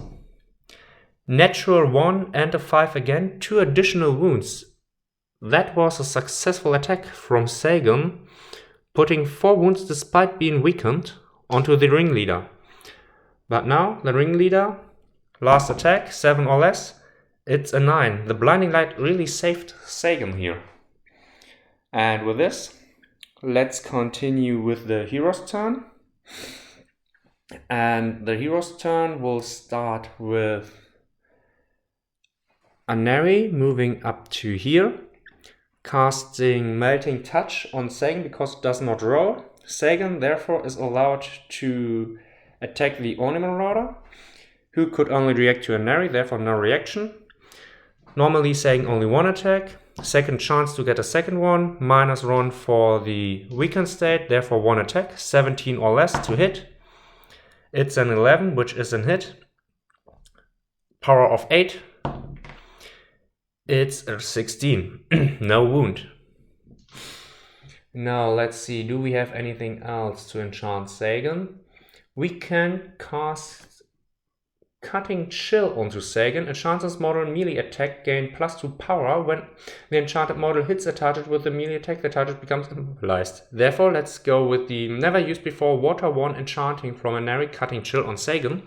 Natural 1 and a 5 again, 2 additional wounds. That was a successful attack from Sagan, putting 4 wounds despite being weakened onto the Ringleader. But now, the Ringleader, last attack, 7 or less. It's a 9. The Blinding Light really saved Sagan here. And with this, let's continue with the hero's turn. And the hero's turn will start with Anari moving up to here, casting Melting Touch on Sagan because it does not roll. Sagan therefore is allowed to attack the Oni Marauder, who could only react to Anari, therefore no reaction. Normally Sagan only 1 attack, second chance to get a second one, -1 for the weakened state, therefore 1 attack, 17 or less to hit. It's an 11, which is a hit. Power of 8. It's a 16, no wound. Now let's see, do we have anything else to enchant Sagan? We can cast Cutting Chill onto Sagan. Enchanter's model melee attack gain +2 power. When the enchanted model hits a target with a melee attack, the target becomes immobilized. Therefore, let's go with the never used before Water 1 enchanting from Anari, Cutting Chill on Sagan.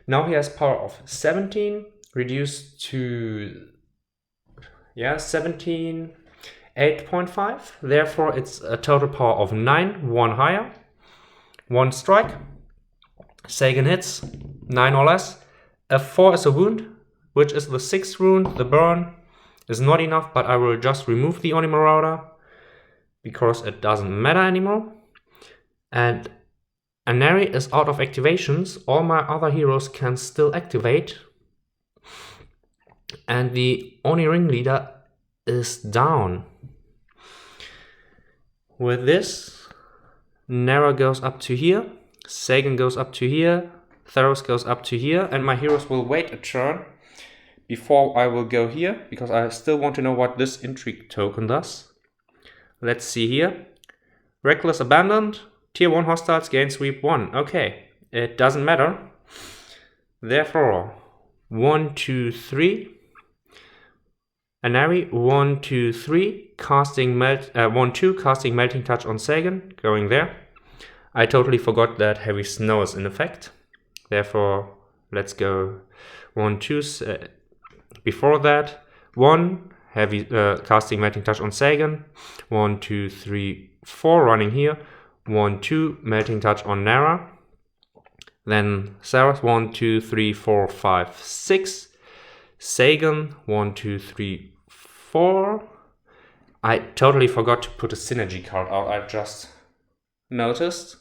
Now he has power of 17, reduced to 17, 8.5. Therefore, it's a total power of 9, 1 higher, 1 strike. Sagan hits, 9 or less. A 4 is a wound, which is the 6th wound. The burn is not enough, but I will just remove the Oni Marauder because it doesn't matter anymore. And Anari is out of activations. All my other heroes can still activate. And the Oni Ringleader is down. With this, Nara goes up to here, Sagan goes up to here, Theros goes up to here, and my heroes will wait a turn before I will go here, because I still want to know what this intrigue token does. Let's see here. Reckless Abandoned, Tier 1 hostiles gain sweep 1. Okay, it doesn't matter. Therefore, 1, 2, 3. Anari, 1, 2, 3. Casting 1, 2, casting Melting Touch on Sagan, going there. I totally forgot that Heavy Snow is in effect. Therefore, let's go 1, 2. Before that, 1, heavy casting Melting Touch on Sagan. 1, 2, 3, 4 running here. 1, 2, Melting Touch on Nara. Then Sarah, 1, 2, 3, 4, 5, 6. Sagan, 1, 2, 3, 4. I totally forgot to put a synergy card out. I just noticed.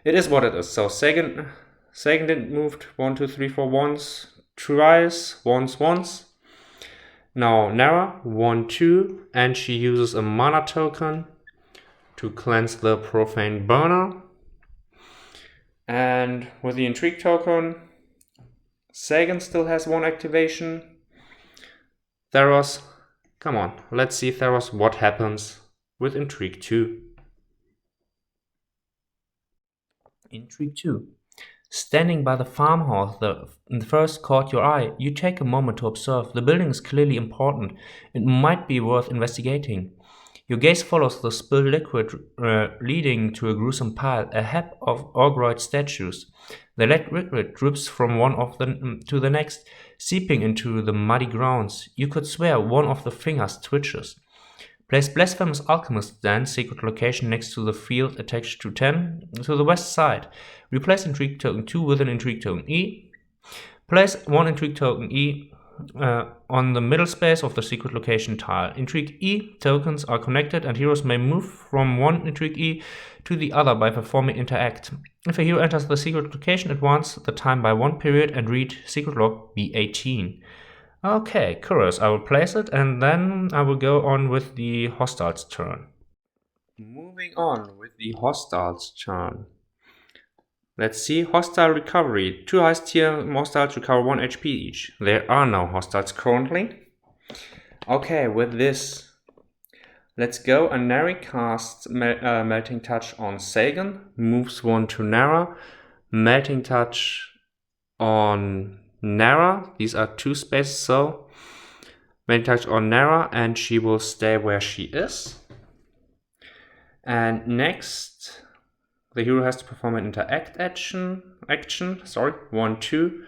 It is what it is. So Sagan didn't move 1, 2, 3, 4 once. Twice, once. Now Nara, 1, 2, and she uses a mana token to cleanse the Profane Burner. And with the Intrigue token, Sagan still has 1 activation. Theros, come on, let's see Theros what happens with Intrigue 2. Intrigue 2. Standing by the farmhouse that first caught your eye, you take a moment to observe. The building is clearly important. It might be worth investigating. Your gaze follows the spilled liquid leading to a gruesome pile, a heap of Orgroid statues. The liquid drips from one of them to the next, seeping into the muddy grounds. You could swear one of the fingers twitches. Place Blasphemous Alchemist then, secret location next to the field attached to 10, to the west side. Replace Intrigue Token 2 with an Intrigue Token E. Place 1 Intrigue Token E on the middle space of the secret location tile. Intrigue E tokens are connected and heroes may move from one Intrigue E to the other by performing Interact. If a hero enters the secret location, advance the time by 1 period and read secret log B18. Okay, curious. I will place it and then I will go on with the hostiles turn. Moving on with the hostiles turn. Let's see, hostile recovery. 2 highest tier hostiles recover 1 HP each. There are no hostiles currently. Okay, with this, let's go. Anari casts Melting Touch on Sagan, moves 1 to Nara, Melting Touch on Nara. These are 2 spaces, so Melting Touch on Nara, and she will stay where she is. And next, the hero has to perform an interact action. 1, 2.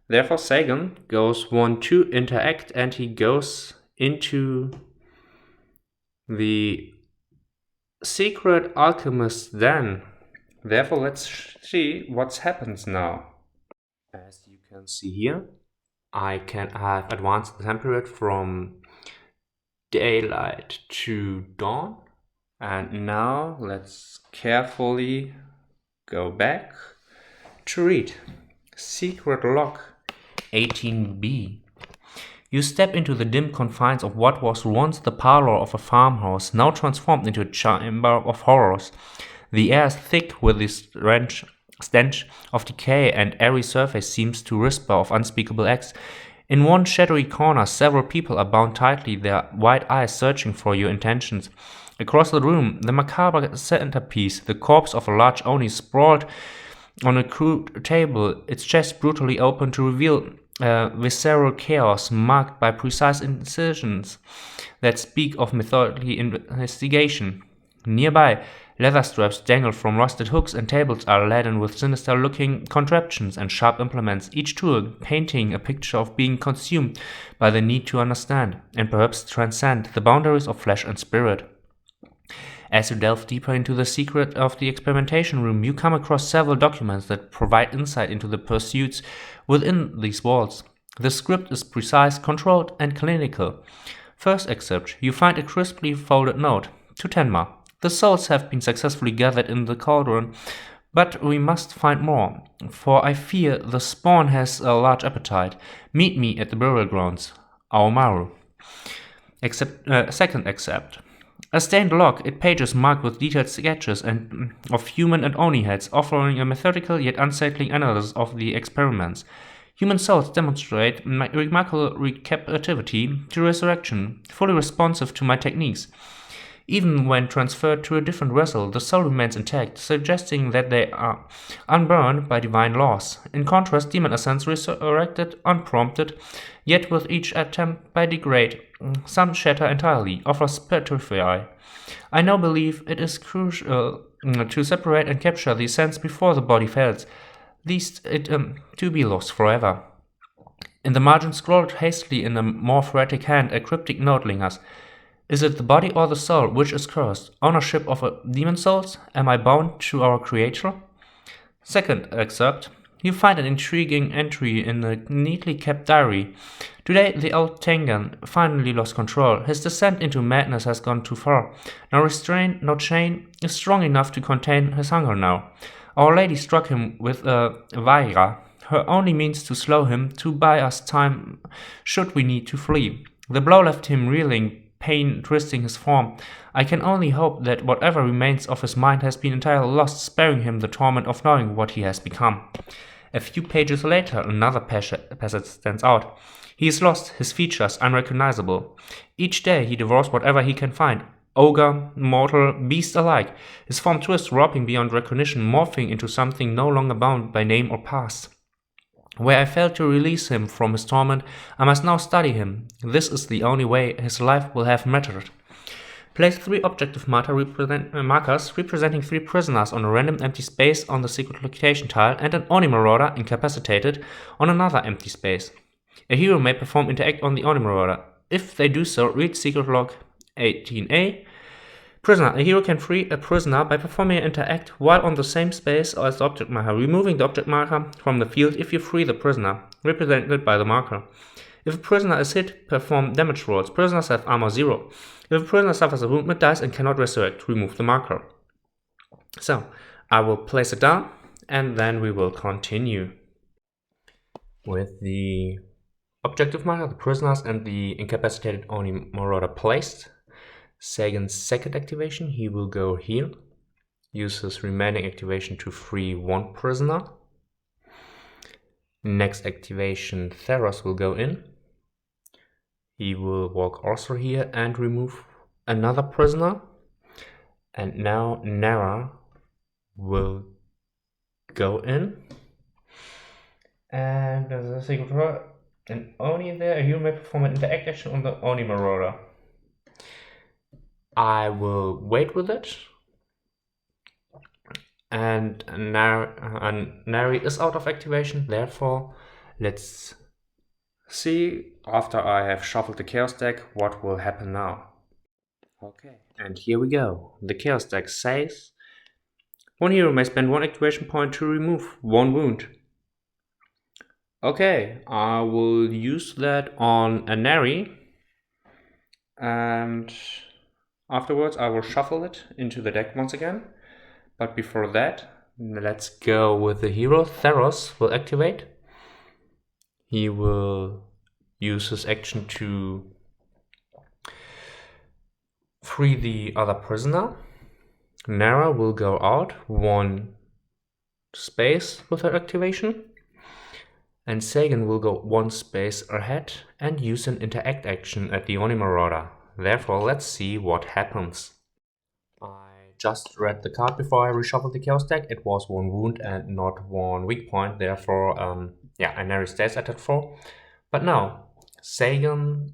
Therefore, Sagan goes 1, 2, interact, and he goes into the secret alchemist den. Therefore, let's see what happens now. As you can see here, I have advanced the time period from daylight to dawn. And now let's carefully go back to read. Secret Log 18b. You step into the dim confines of what was once the parlor of a farmhouse, now transformed into a chamber of horrors. The air is thick with the stench of decay, and every surface seems to whisper of unspeakable acts. In one shadowy corner, several people are bound tightly, their wide eyes searching for your intentions. Across the room, the macabre centerpiece, the corpse of a large Oni, sprawled on a crude table, its chest brutally open to reveal visceral chaos marked by precise incisions that speak of methodical investigation. Nearby, leather straps dangle from rusted hooks, and tables are laden with sinister-looking contraptions and sharp implements, each tool painting a picture of being consumed by the need to understand, and perhaps transcend, the boundaries of flesh and spirit. As you delve deeper into the secret of the experimentation room, you come across several documents that provide insight into the pursuits within these walls. The script is precise, controlled, and clinical. First excerpt, you find a crisply folded note. To Tenma. The souls have been successfully gathered in the cauldron, but we must find more, for I fear the spawn has a large appetite. Meet me at the burial grounds. Aomaru. Second excerpt. A stained log, its pages marked with detailed sketches of human and Oni heads, offering a methodical yet unsettling analysis of the experiments. Human souls demonstrate remarkable receptivity to resurrection, fully responsive to my techniques. Even when transferred to a different vessel, the soul remains intact, suggesting that they are unburned by divine laws. In contrast, demon essence resurrected unprompted, yet with each attempt by degrade, some shatter entirely, others petrify. I now believe it is crucial to separate and capture the essence before the body fails, lest it to be lost forever. In the margin scrawled hastily in a more frenetic hand, a cryptic note lingers. Is it the body or the soul which is cursed? Ownership of a demon souls? Am I bound to our creator? Second excerpt. You find an intriguing entry in a neatly kept diary. Today, the old Tengan finally lost control. His descent into madness has gone too far. No restraint, no chain is strong enough to contain his hunger now. Our Lady struck him with a vaira, her only means to slow him, to buy us time should we need to flee. The blow left him reeling, pain twisting his form. I can only hope that whatever remains of his mind has been entirely lost, sparing him the torment of knowing what he has become. A few pages later, another passage stands out. He is lost, his features unrecognizable. Each day he devours whatever he can find. Ogre, mortal, beast alike. His form twists, warping beyond recognition, morphing into something no longer bound by name or past. Where I failed to release him from his torment, I must now study him. This is the only way his life will have mattered. Place 3 objective markers representing 3 prisoners on a random empty space on the secret location tile and an Oni Marauder incapacitated on another empty space. A hero may perform interact on the Oni Marauder. If they do so, read secret log 18a. Prisoner. A hero can free a prisoner by performing an interact while on the same space as the object marker, removing the object marker from the field if you free the prisoner, represented by the marker. If a prisoner is hit, perform damage rolls. Prisoners have armor 0. If a prisoner suffers a wound, dies and cannot resurrect, remove the marker. So, I will place it down and then we will continue. With the objective marker, the prisoners and the incapacitated Oni Marauder placed, Sagan's second activation, he will go here, use his remaining activation to free 1 prisoner. Next activation, Theros will go in. He will walk also here and remove another prisoner. And now Nara will go in. And there's a secret drawer. And Oni there, you may perform an interact action on the Oni Marauder. I will wait with it, and Nari is out of activation, therefore let's see, after I have shuffled the Chaos deck, what will happen now. Okay, and here we go. The Chaos deck says, 1 hero may spend 1 activation point to remove 1 wound. Okay, I will use that on a Nari, and afterwards I will shuffle it into the deck once again. But before that, let's go with the hero. Theros will activate. He will use his action to free the other prisoner. Nara will go out 1 space with her activation. And Sagan will go 1 space ahead and use an interact action at the Oni Marauder. Therefore, let's see what happens. I just read the card before I reshuffled the Chaos deck. It was 1 wound and not 1 weak point. Therefore, Nari stays at that 4. But now, Sagan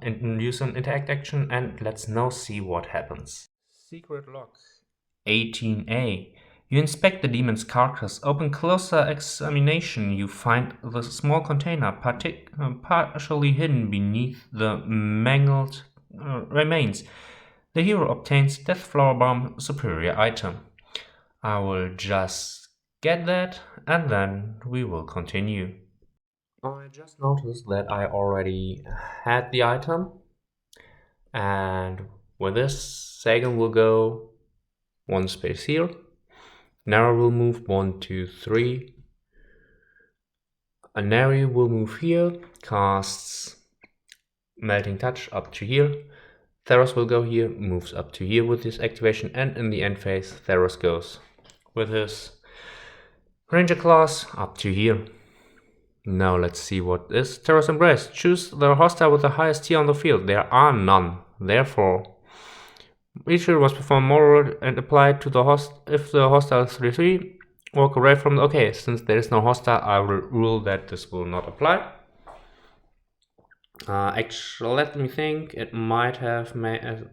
use an interact action and let's now see what happens. Secret log 18a. You inspect the demon's carcass. Open closer examination, you find the small container partially hidden beneath the mangled remains. The hero obtains Death Flower Bomb superior item. I will just get that and then we will continue. I just noticed that I already had the item, and with this, Sagan will go 1 space here. Nara will move 1, 2, 3. Anari will move here, casts Melting Touch up to here. Theros will go here, moves up to here with his activation, and in the end phase, Theros goes with his Ranger class up to here. Now let's see what is Theros Embrace. Choose the hostile with the highest tier on the field. There are none. Therefore, each hero must perform moral and apply to the host. If the hostile is 3/3, walk away from the. Okay, since there is no hostile, I will rule that this will not apply. Actually, let me think. It might have made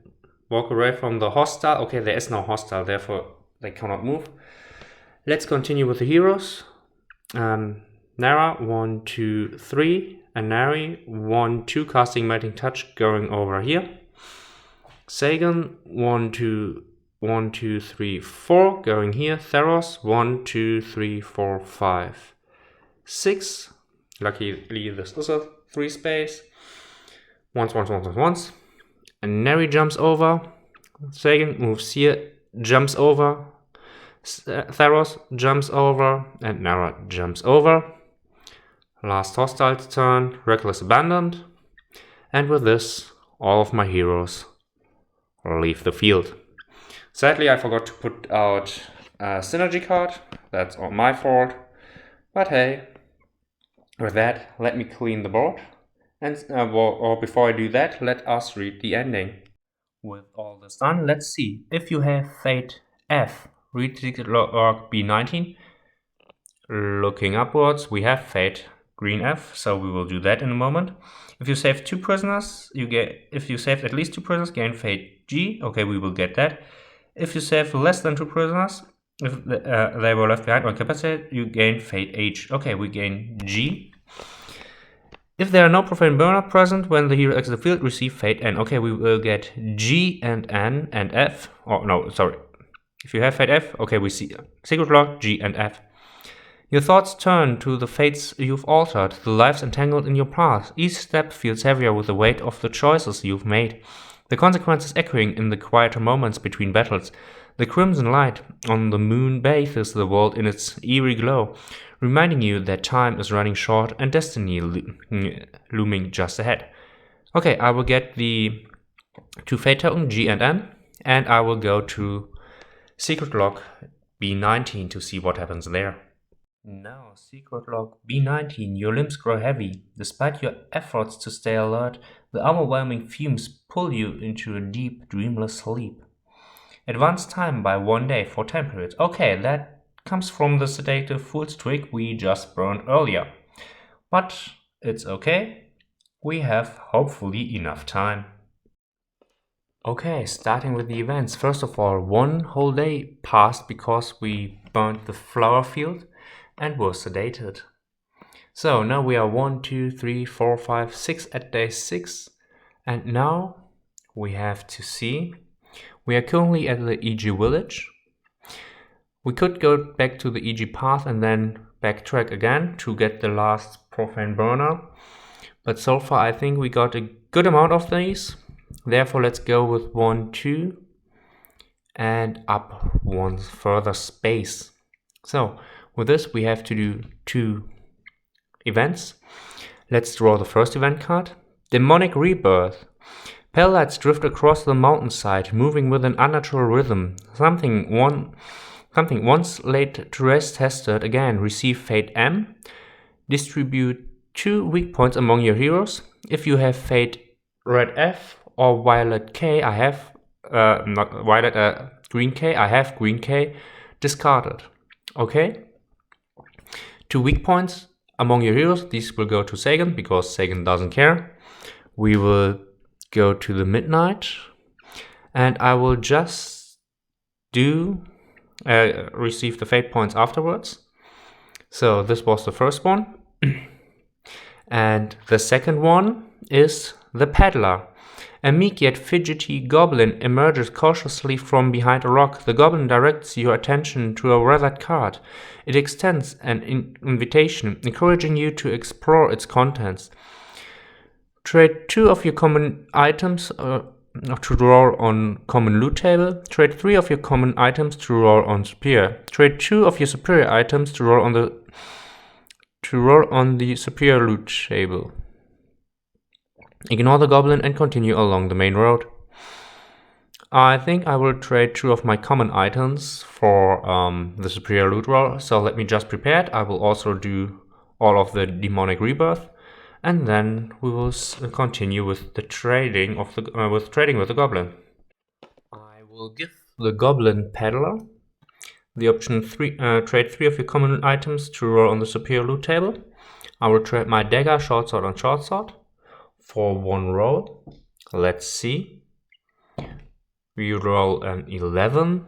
walk away from the hostile. Okay, there is no hostile, therefore they cannot move. Let's continue with the heroes. Nara 1, 2, 3, and Nari 1, 2, casting Melting Touch, going over here. Sagan 1, 2, 1, 2, 3, 4, going here. Theros 1, 2, 3, 4, 5, 6. Luckily, this is a 3 space. Once. And Neri jumps over. Sagan moves here, jumps over. Theros jumps over, and Nara jumps over. Last hostile's turn, Reckless Abandoned. And with this, all of my heroes leave the field. Sadly, I forgot to put out a synergy card. That's all my fault. But hey, with that, let me clean the board. And before I do that, let us read the ending. With all this done, let's see. If you have Fate F, read ticket log B19. Looking upwards, we have Fate Green F, so we will do that in a moment. If you save 2 prisoners, if you saved at least 2 prisoners, gain Fate G. Okay, we will get that. If you save less than 2 prisoners, if they were left behind or incapacitated, you gain Fate H. Okay, we gain G. If there are no Profane Burner present when the hero exits the field, receive Fate N. Okay, we will get G and N and F. Oh, no, sorry. If you have Fate F, okay, we see Secret Log, G and F. Your thoughts turn to the fates you've altered, the lives entangled in your path. Each step feels heavier with the weight of the choices you've made. The consequences echoing in the quieter moments between battles. The crimson light on the moon bathes the world in its eerie glow, reminding you that time is running short and destiny looming just ahead. Okay, I will get the 2 Fate token, G and N, and I will go to Secret Log B19 to see what happens there. Now, Secret Log B19, your limbs grow heavy. Despite your efforts to stay alert, the overwhelming fumes pull you into a deep, dreamless sleep. Advance time by 1 day for time periods. Okay, that comes from the sedative fool's twig we just burned earlier. But it's okay. We have hopefully enough time. Okay, starting with the events. First of all, 1 whole day passed because we burned the flower field and were sedated. So now we are 1, 2, 3, 4, 5, 6 at day 6. And now we have to see. We are currently at the Iji Village. We could go back to the Iji path and then backtrack again to get the last Profane Burner. But so far I think we got a good amount of these. Therefore let's go with 1, 2 and up 1 further space. So with this we have to do 2 events. Let's draw the first event card. Demonic Rebirth. Pale lights drift across the mountainside, moving with an unnatural rhythm. Something once laid to rest has stirred again. Receive Fate M. Distribute 2 weak points among your heroes. If you have Fate Red F or Violet K, I have not Violet Green K. I have Green K discarded. Okay. 2 weak points among your heroes. These will go to Sagan because Sagan doesn't care. We will go to the midnight, and I will just do receive the fate points afterwards. So this was the first one. And the second one is the Peddler. A meek yet fidgety goblin emerges cautiously from behind a rock. The goblin directs your attention to a weathered card. It extends an invitation, encouraging you to explore its contents. Trade 2 of your common items to roll on common loot table. Trade 3 of your common items to roll on superior. Trade 2 of your superior items to roll on the superior loot table. Ignore the goblin and continue along the main road. I think I will trade 2 of my common items for the superior loot roll, so let me just prepare it. I will also do all of the demonic rebirth, and then we will continue with the trading of the trading with the goblin. I will give the goblin peddler the option trade 3 of your common items to roll on the superior loot table. I will trade my dagger, short sword, and short sword for 1 roll. Let's see. We roll an 11,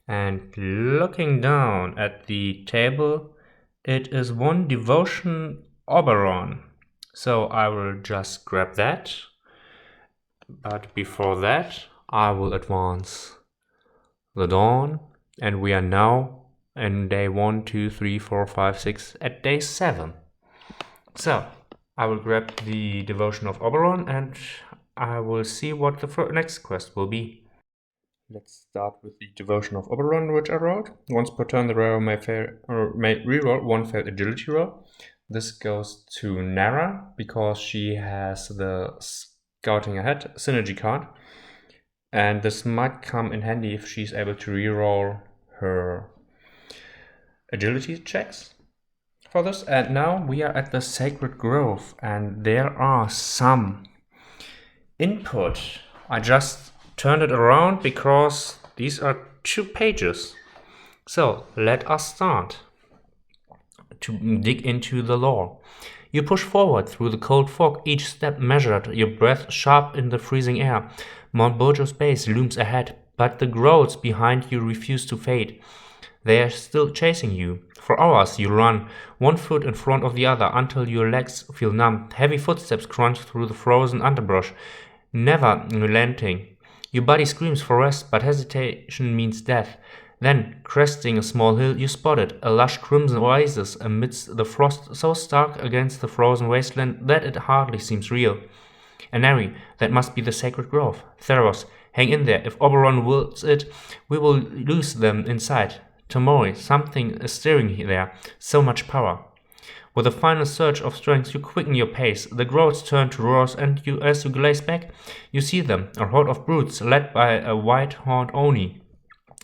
and looking down at the table, it is 1 devotion Oberon. So I will just grab that. But before that, I will advance the dawn, and we are now in day 1, 2, 3, 4, 5, 6 at day 7. So I will grab the devotion of Oberon, and I will see what the next quest will be. Let's start with the devotion of Oberon, which I wrote. Once per turn, the wearer may reroll 1 failed agility roll. This goes to Nara because she has the Scouting Ahead synergy card, and this might come in handy if she's able to reroll her agility checks for this. And now we are at the Sacred Grove, and there are some input. I just turned it around because these are 2 pages. So let us start to dig into the lore. You push forward through the cold fog, each step measured, your breath sharp in the freezing air. Mount Bojo's base looms ahead, but the growls behind you refuse to fade. They are still chasing you. For hours you run, 1 foot in front of the other, until your legs feel numb. Heavy footsteps crunch through the frozen underbrush, never relenting. Your body screams for rest, but hesitation means death. Then, cresting a small hill, you spotted a lush crimson oasis amidst the frost so stark against the frozen wasteland that it hardly seems real. An area that must be the Sacred Grove. Theros, hang in there. If Oberon wills it, we will lose them inside. Tomorrow, something is stirring there. So much power. With a final surge of strength, you quicken your pace. The growls turn to roars, and as you glaze back, you see them, a horde of brutes led by a white-horned Oni.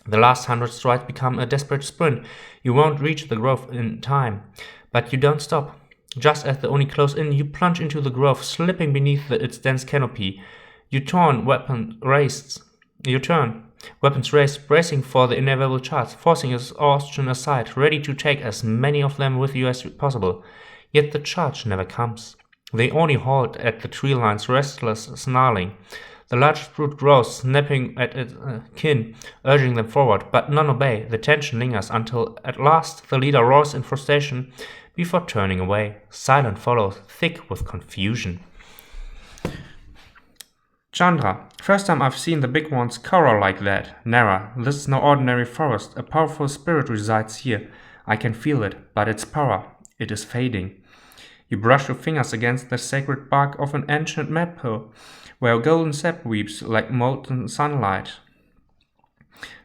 The last 100 strides become a desperate sprint. You won't reach the grove in time, but you don't stop. Just as the Oni close in, you plunge into the grove, slipping beneath its dense canopy. You turn, weapons raised, bracing for the inevitable charge, forcing exhaustion aside, ready to take as many of them with you as possible. Yet the charge never comes. They only halt at the tree lines, restless, snarling. The largest brute grows, snapping at its kin, urging them forward, but none obey. The tension lingers until at last the leader roars in frustration before turning away. Silence follows, thick with confusion. Chandra, first time I've seen the big ones cower like that. Nara, this is no ordinary forest. A powerful spirit resides here. I can feel it, but its power, it is fading. You brush your fingers against the sacred bark of an ancient maple, where a golden sap weeps like molten sunlight.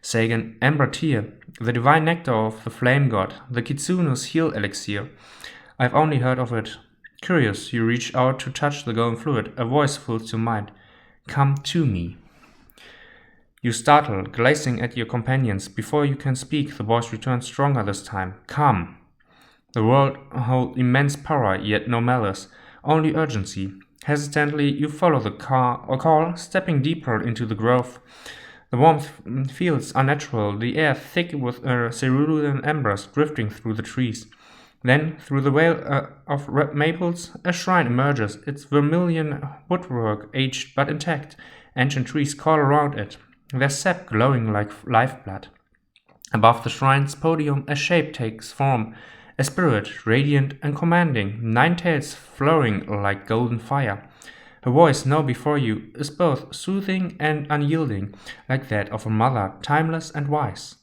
Sagan, amber tear, the divine nectar of the flame god, the kitsune's heal elixir. I've only heard of it. Curious, you reach out to touch the golden fluid. A voice fills your mind. Come to me. You startle, glazing at your companions. Before you can speak, the voice returns stronger this time. Come. The world holds immense power, yet no malice, only urgency. Hesitantly, you follow the call, stepping deeper into the grove. The warmth feels unnatural, the air thick with cerulean embers drifting through the trees. Then, through the veil of red maples, a shrine emerges, its vermilion woodwork aged but intact. Ancient trees call around it, their sap glowing like lifeblood. Above the shrine's podium, a shape takes form, a spirit, radiant and commanding, 9 tails flowing like golden fire. Her voice, now before you, is both soothing and unyielding, like that of a mother, timeless and wise.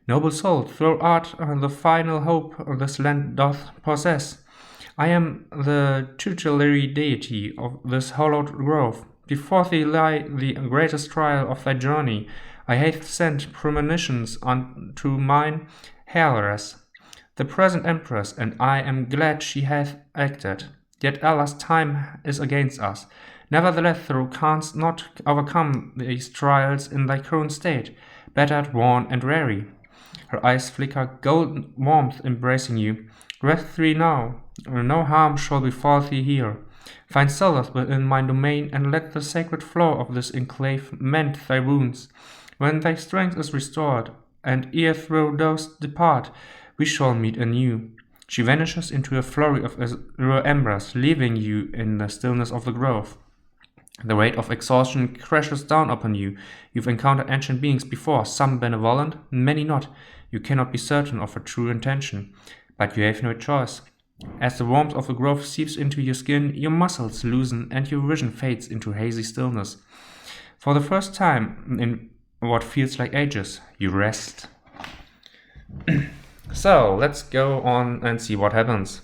Noble soul, thou art the final hope this land doth possess. I am the tutelary deity of this hallowed grove. Before thee lie the greatest trial of thy journey. I hath sent premonitions unto mine heiress, the present empress, and I am glad she hath acted. Yet alas, time is against us. Nevertheless, thou canst not overcome these trials in thy current state, battered, worn, and weary. Her eyes flicker golden warmth embracing you. Rest thee now, no harm shall befall thee here. Find solace within my domain, and let the sacred flow of this enclave mend thy wounds. When thy strength is restored, and ere thou dost depart, we shall meet anew. She vanishes into a flurry of azure embers, leaving you in the stillness of the grove. The weight of exhaustion crashes down upon you. You've encountered ancient beings before, some benevolent, many not. You cannot be certain of her true intention, but you have no choice. As the warmth of the grove seeps into your skin, your muscles loosen and your vision fades into hazy stillness. For the first time in what feels like ages, you rest. So, let's go on and see what happens.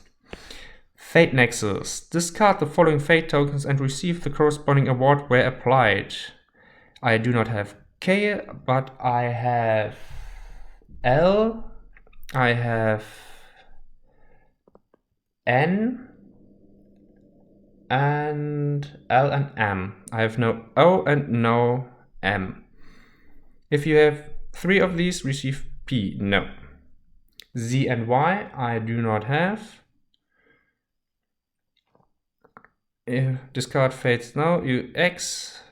Fate Nexus. Discard the following fate tokens and receive the corresponding award where applied. I do not have K, but I have L, I have N, and L and M. I have no O and no M. If you have 3 of these, receive P. No. Z and Y I do not have. Discard fates now. You X.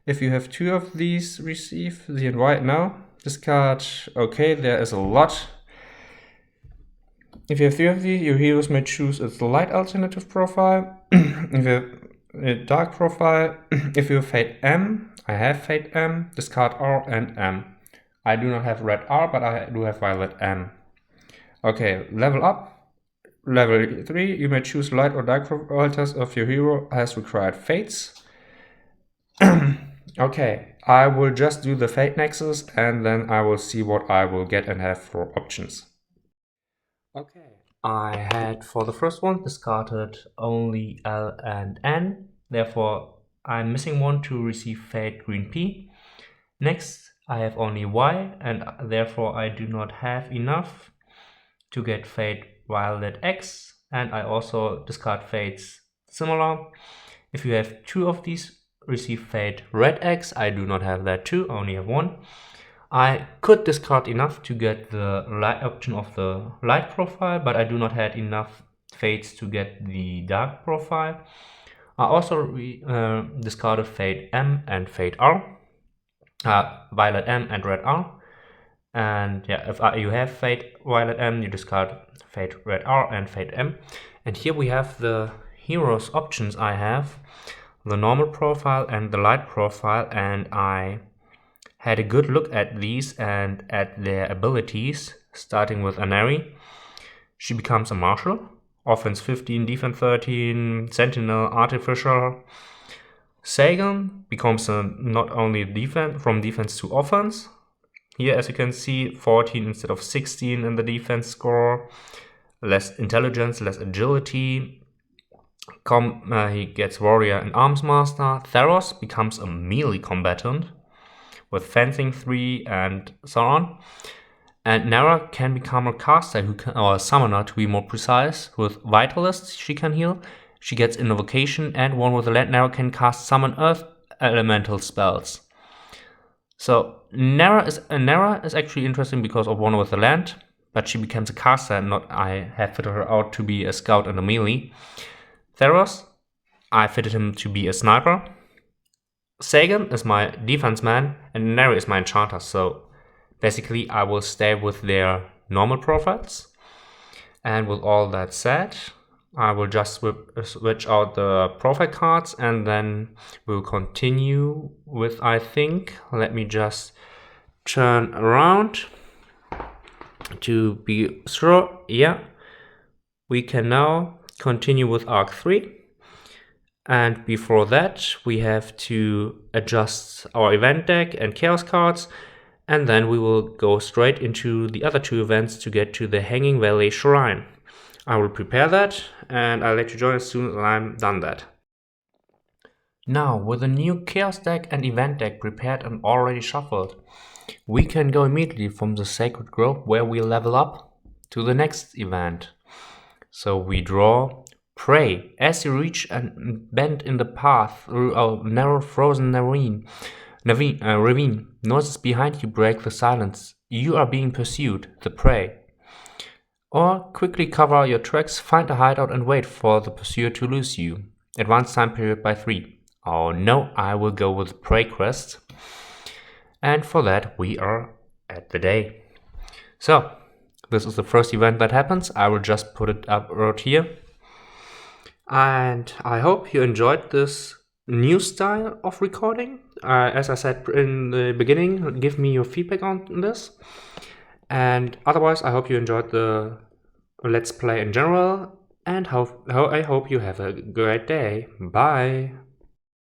If you have 2 of these, receive Z and Y. No. Discard. Okay, there is a lot. If you have 3 of these, your heroes may choose its light alternative profile. If you have a dark profile. If you have fate M, I have fate M. Discard R and M. I do not have red R, but I do have violet M. Okay, level up. Level 3, you may choose light or dark profiles if your hero has required fates. Okay, I will just do the fate nexus and then I will see what I will get and have for options. Okay, I had for the first one discarded only L and N, therefore I'm missing one to receive fate green P. Next, I have only Y, and therefore I do not have enough to get fate violet X, and I also discard fates similar. If you have 2 of these, receive fate red X. I do not have that too, only have 1. I could discard enough to get the light option of the light profile, but I do not have enough fates to get the dark profile. I also discarded fate M and fate R. Violet M and red R, and yeah, if you have fate violet M, you discard fate red R and fate M. And here we have the heroes options. I have the normal profile and the light profile, and I had a good look at these and at their abilities, starting with Anari. She becomes a marshal, offense 15, defense 13, sentinel, artificial. Sagan becomes not only from defense to offense. Here, as you can see, 14 instead of 16 in the defense score. Less intelligence, less agility. He gets warrior and arms master. Theros becomes a melee combatant with fencing 3 and so on. And Nara can become a caster or a summoner, to be more precise. With Vitalist, she can heal. She gets Invocation, and one with the land Nara can cast summon earth elemental spells. So Nara is actually interesting because of one with the land, but she becomes a caster, and not I have fitted her out to be a scout and a melee. Theros, I fitted him to be a sniper. Sagan is my defense man, and Nara is my enchanter. So basically, I will stay with their normal profiles. And with all that said, I will just switch out the profile cards, and then we'll continue with, I think, let me just turn around to be sure. Yeah, we can now continue with Arc 3. And before that, we have to adjust our event deck and chaos cards, and then we will go straight into the other 2 events to get to the Hanging Valley Shrine. I will prepare that, and I'll let you join as soon as I'm done that. Now, with the new Chaos deck and Event deck prepared and already shuffled, we can go immediately from the Sacred Grove, where we level up, to the next event. So we draw Pray. As you reach a bend in the path through a narrow frozen ravine, noises behind you break the silence. You are being pursued, the prey. Or quickly cover your tracks, find a hideout and wait for the pursuer to lose you. Advance time period by 3. Oh no, I will go with Prey quest. And for that we are at the day. So, this is the first event that happens. I will just put it up right here. And I hope you enjoyed this new style of recording. As I said in the beginning, give me your feedback on this. And otherwise, I hope you enjoyed the Let's Play in general. And I hope you have a great day. Bye.